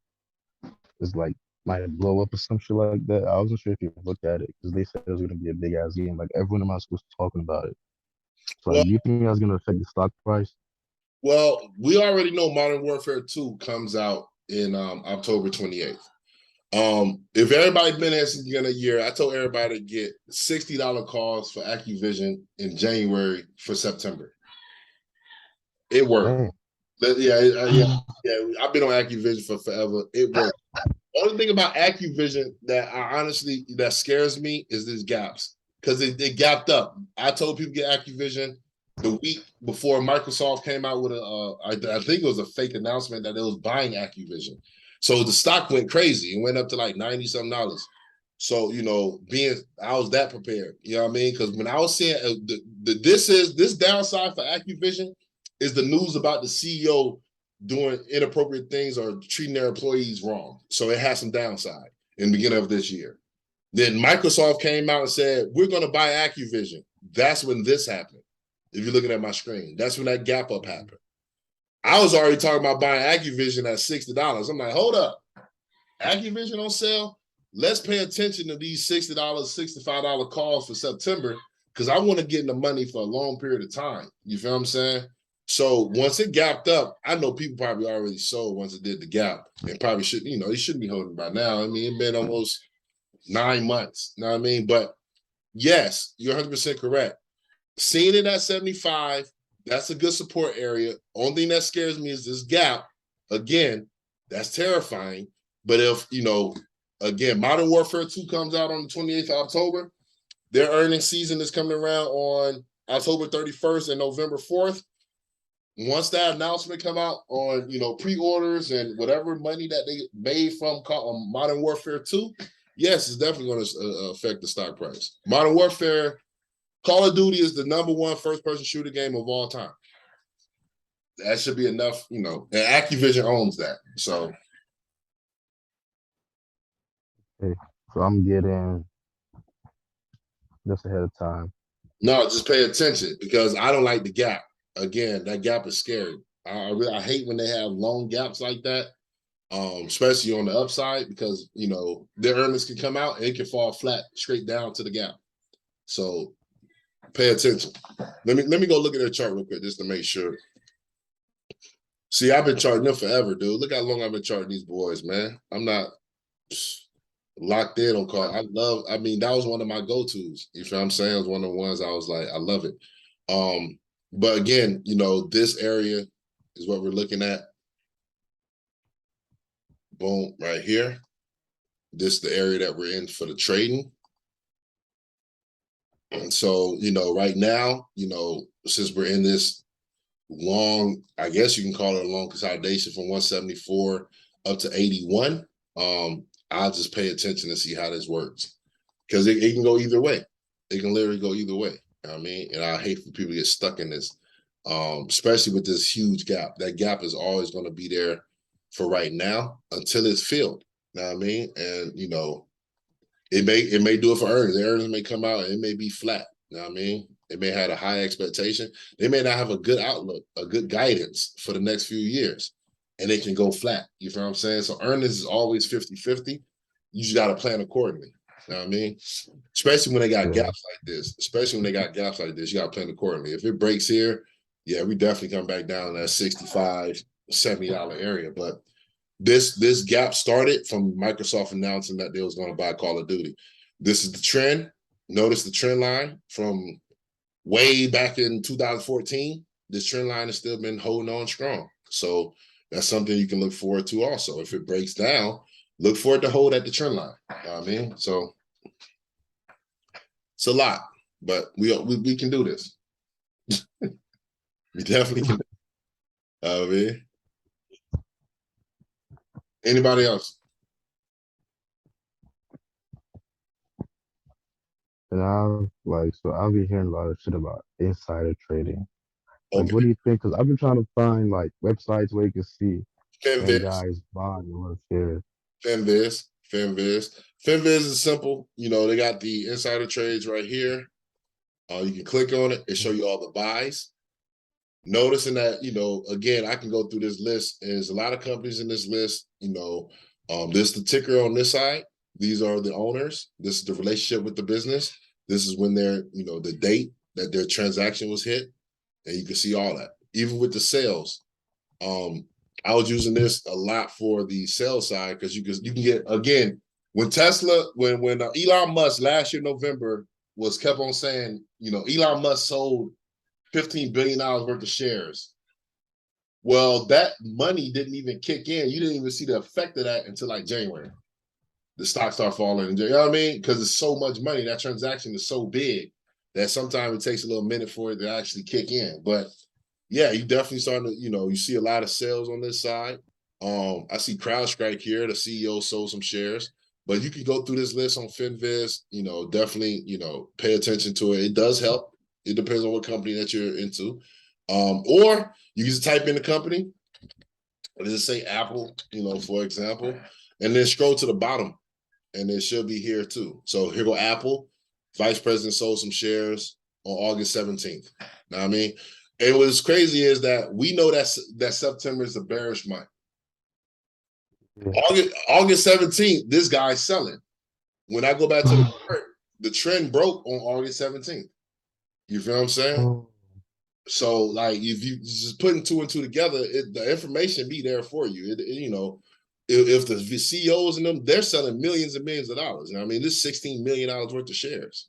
is like might blow up or some shit like that. I wasn't sure if you looked at it because they said it was gonna be a big ass game. Like everyone in my school was talking about it. So Well, do you think that's gonna affect the stock price? Well, we already know Modern Warfare 2 comes out in October 28th. If everybody been here since the beginning of the year, I told everybody to get $60 calls for Activision in January for September. It worked. Yeah. I've been on Activision for forever. It worked. The only thing about Activision that scares me is these gaps because they gapped up. I told people to get Activision the week before Microsoft came out with I think it was a fake announcement that it was buying Activision. So the stock went crazy. It went up to like $90-something. So, I was that prepared. You know what I mean? Because when I was seeing this downside for Activision is the news about the CEO doing inappropriate things or treating their employees wrong. So it has some downside in the beginning of this year. Then Microsoft came out and said, we're going to buy Activision. That's when this happened. If you're looking at my screen, that's when that gap up happened. I was already talking about buying Activision at $60. I'm like, hold up. Activision on sale? Let's pay attention to these $60, $65 calls for September because I want to get in the money for a long period of time. You feel what I'm saying? So once it gapped up, I know people probably already sold once it did the gap and probably shouldn't, they shouldn't be holding by now. I mean, it's been almost 9 months. You know what I mean? But yes, you're 100% correct. Seeing it at 75, that's a good support area. Only thing that scares me is this gap. Again, that's terrifying. But if, again, Modern Warfare 2 comes out on the 28th of October, their earnings season is coming around on October 31st and November 4th. Once that announcement come out on, pre-orders and whatever money that they made from Modern Warfare 2, yes, it's definitely going to affect the stock price. Modern Warfare, Call of Duty is the #1 first-person shooter game of all time. That should be enough, and Activision owns that. So, Okay, so I'm getting just ahead of time. No, just pay attention because I don't like the gap. Again, that gap is scary. I hate when they have long gaps like that, especially on the upside because, their earnings can come out and it can fall flat straight down to the gap. So pay attention. Let me go look at their chart real quick just to make sure. See, I've been charting them forever, dude. Look how long I've been charting these boys, man. I'm not locked in on call. I mean, that was one of my go-tos. You feel what I'm saying? It was one of the ones I was like, I love it. But again, this area is what we're looking at. Boom, right here. This is the area that we're in for the trading. And so, right now, since we're in this long, I guess you can call it a long consolidation from 174 up to 81, I'll just pay attention to see how this works. Because it can go either way. It can literally go either way. You know what I mean? And I hate for people to get stuck in this, especially with this huge gap. That gap is always going to be there for right now until it's filled. You know what I mean? And, it may do it for earnings. The earnings may come out and it may be flat. You know what I mean? It may have a high expectation. They may not have a good outlook, a good guidance for the next few years. And it can go flat. You feel what I'm saying? So earnings is always 50-50. You just got to plan accordingly. You know what I mean? Especially when they got gaps like this. You got to plan accordingly. If it breaks here, yeah, we definitely come back down to that $65, $70 area. But this gap started from Microsoft announcing that they was going to buy Call of Duty. This is the trend. Notice the trend line from way back in 2014. This trend line has still been holding on strong. So that's something you can look forward to also. If it breaks down, look for it to hold at the trend line. You know what I mean? So it's a lot, but we can do this. We definitely can. I mean, anybody else? And I'll be hearing a lot of shit about insider trading. Like, Okay. what do you think? Because I've been trying to find like websites where you can see when Finviz. guys buying or shares. Finviz is simple. They got the insider trades right here. You can click on it and show you all the buys. Noticing that, again, I can go through this list. There's a lot of companies in this list. This is the ticker on this side. These are the owners. This is the relationship with the business. This is when they're, the date that their transaction was hit. And you can see all that. Even with the sales. I was using this a lot for the sales side because you can get, again, when Tesla, when Elon Musk last year, November, kept on saying, Elon Musk sold $15 billion worth of shares. Well, that money didn't even kick in. You didn't even see the effect of that until like January. The stock start falling. You know what I mean? Because it's so much money. That transaction is so big that sometimes it takes a little minute for it to actually kick in. But yeah, you definitely starting to, you see a lot of sales on this side. I see CrowdStrike here. The CEO sold some shares. But you can go through this list on Finviz, definitely, pay attention to it. It does help. It depends on what company that you're into. Or you can just type in the company. Let's say Apple, for example, and then scroll to the bottom. And it should be here too. So here go Apple. Vice President sold some shares on August 17th. Know what I mean? And what's crazy is that we know that September is a bearish month. Yeah. August 17th, this guy's selling. When I go back to the chart, the trend broke on August 17th. You feel what I'm saying? So, like, if you just putting two and two together, the information be there for you. If the CEOs and them, they're selling millions and millions of dollars. You know what I mean? This $16 million worth of shares.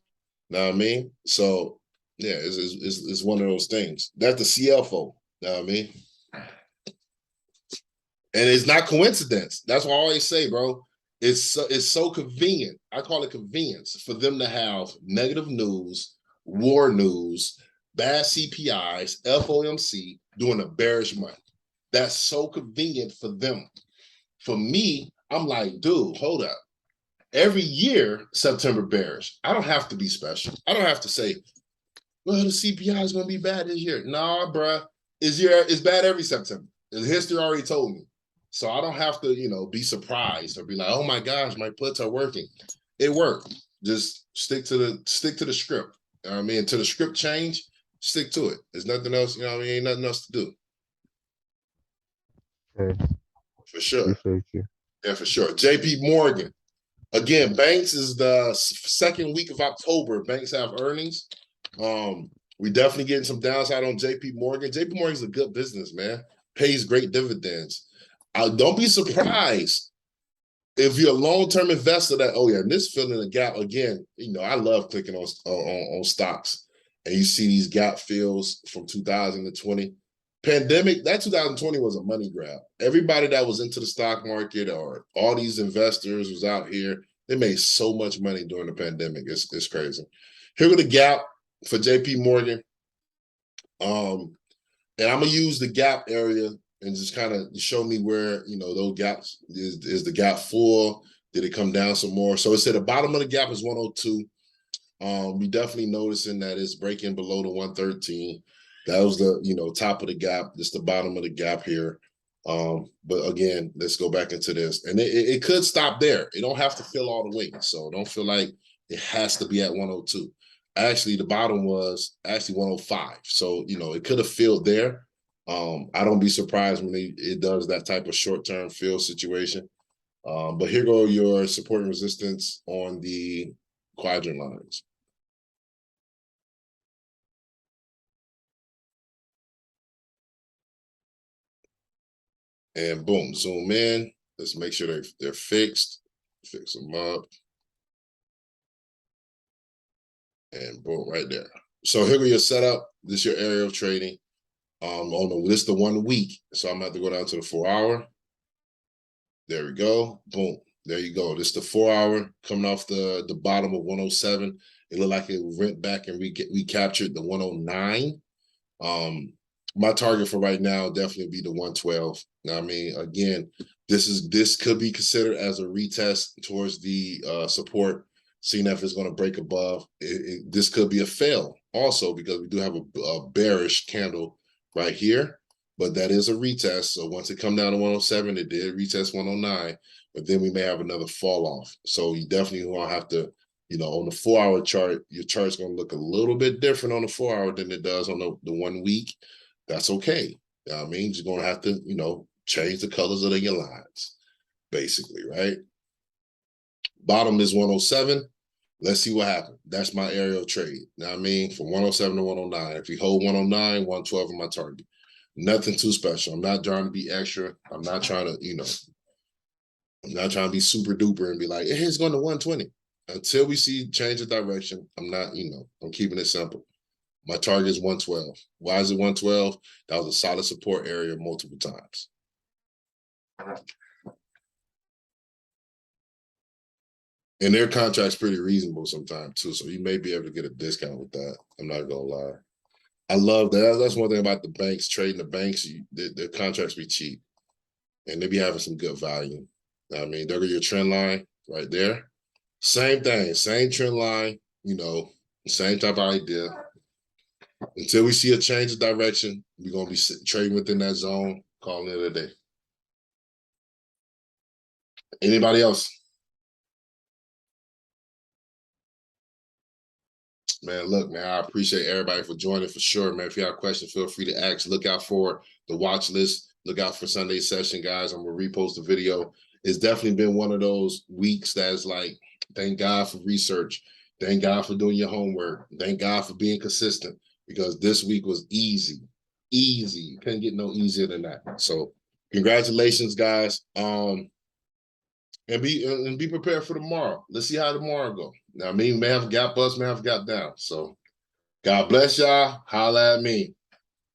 You know what I mean? So, yeah, it's one of those things. That's the CFO. You know what I mean? And it's not coincidence. That's what I always say, bro. It's so convenient. I call it convenience for them to have negative news, war news, bad CPIs, FOMC during a bearish month. That's so convenient for them. For me, I'm like, dude, hold up. Every year, September bearish. I don't have to be special. I don't have to say, well, the CPI is going to be bad this year. Nah, bruh. It's bad every September. The history already told me. So I don't have to, be surprised or be like, oh my gosh, my puts are working. It worked. Just stick to the script. You know what I mean? Until the script change, stick to it. There's nothing else, ain't nothing else to do. Okay. For sure. Appreciate you. Yeah, for sure. JP Morgan. Again, Banks is the second week of October. Banks have earnings. We definitely getting some downside on JP Morgan. JP Morgan is a good business, man. Pays great dividends. Don't be surprised if you're a long-term investor that, oh yeah, and this filling a gap again, I love clicking on stocks and you see these gap fills from 2020. Pandemic, that 2020 was a money grab. Everybody that was into the stock market or all these investors was out here, they made so much money during the pandemic. It's crazy. Here with the gap for JP Morgan. And I'm gonna use the gap area and just kind of show me where, those gaps, is the gap full? Did it come down some more? So it said the bottom of the gap is 102. We definitely noticing that it's breaking below the 113. That was the, top of the gap. This the bottom of the gap here. But again, let's go back into this. And it could stop there. It don't have to fill all the way. So don't feel like it has to be at 102. Actually, the bottom was actually 105. So, it could have filled there. I don't be surprised when it does that type of short-term fill situation. But here go your support and resistance on the quadrant lines. And boom, zoom in. Let's make sure they're fixed. Fix them up. And boom, right there. So here go your setup. This is your area of trading. This is the 1 week. So I'm gonna have to go down to the 4 hour. There we go. Boom. There you go. This is the 4 hour coming off the bottom of 107. It looked like it went back and recaptured the 109. My target for right now definitely be the 112. Now, I mean, again, this could be considered as a retest towards the support, seeing if it's going to break above. This could be a fail also because we do have a bearish candle right here, but that is a retest. So once it come down to 107, it did retest 109, but then we may have another fall off. So you definitely want to have to, on the 4 hour chart, your chart's going to look a little bit different on the 4 hour than it does on the 1 week. That's okay. I mean, you're going to have to, change the colors of your lines, basically, right? Bottom is 107. Let's see what happens. That's my area of trade. Now, I mean, from 107 to 109. If you hold 109, 112 is my target. Nothing too special. I'm not trying to be extra. I'm not trying to, I'm not trying to be super duper and be like, hey, it's going to 120. Until we see change of direction, I'm not, I'm keeping it simple. My target is 112. Why is it 112? That was a solid support area multiple times. And their contract's pretty reasonable sometimes too. So you may be able to get a discount with that. I'm not gonna lie. I love that. That's one thing about the banks, trading the banks, their contracts be cheap. And they be having some good value. I mean, there go your trend line right there. Same thing, same trend line, same type of idea. Until we see a change of direction, we're going to be trading within that zone, calling it a day. Anybody else? Man, look, man, I appreciate everybody for joining for sure, man. If you have questions, feel free to ask. Look out for the watch list. Look out for Sunday's session, guys. I'm going to repost the video. It's definitely been one of those weeks that's like, thank God for research. Thank God for doing your homework. Thank God for being consistent. Because this week was easy. Couldn't get no easier than that. So congratulations, guys. And be prepared for tomorrow. Let's see how tomorrow go. Now, may have gap us, may have gap down. So God bless y'all. Holla at me.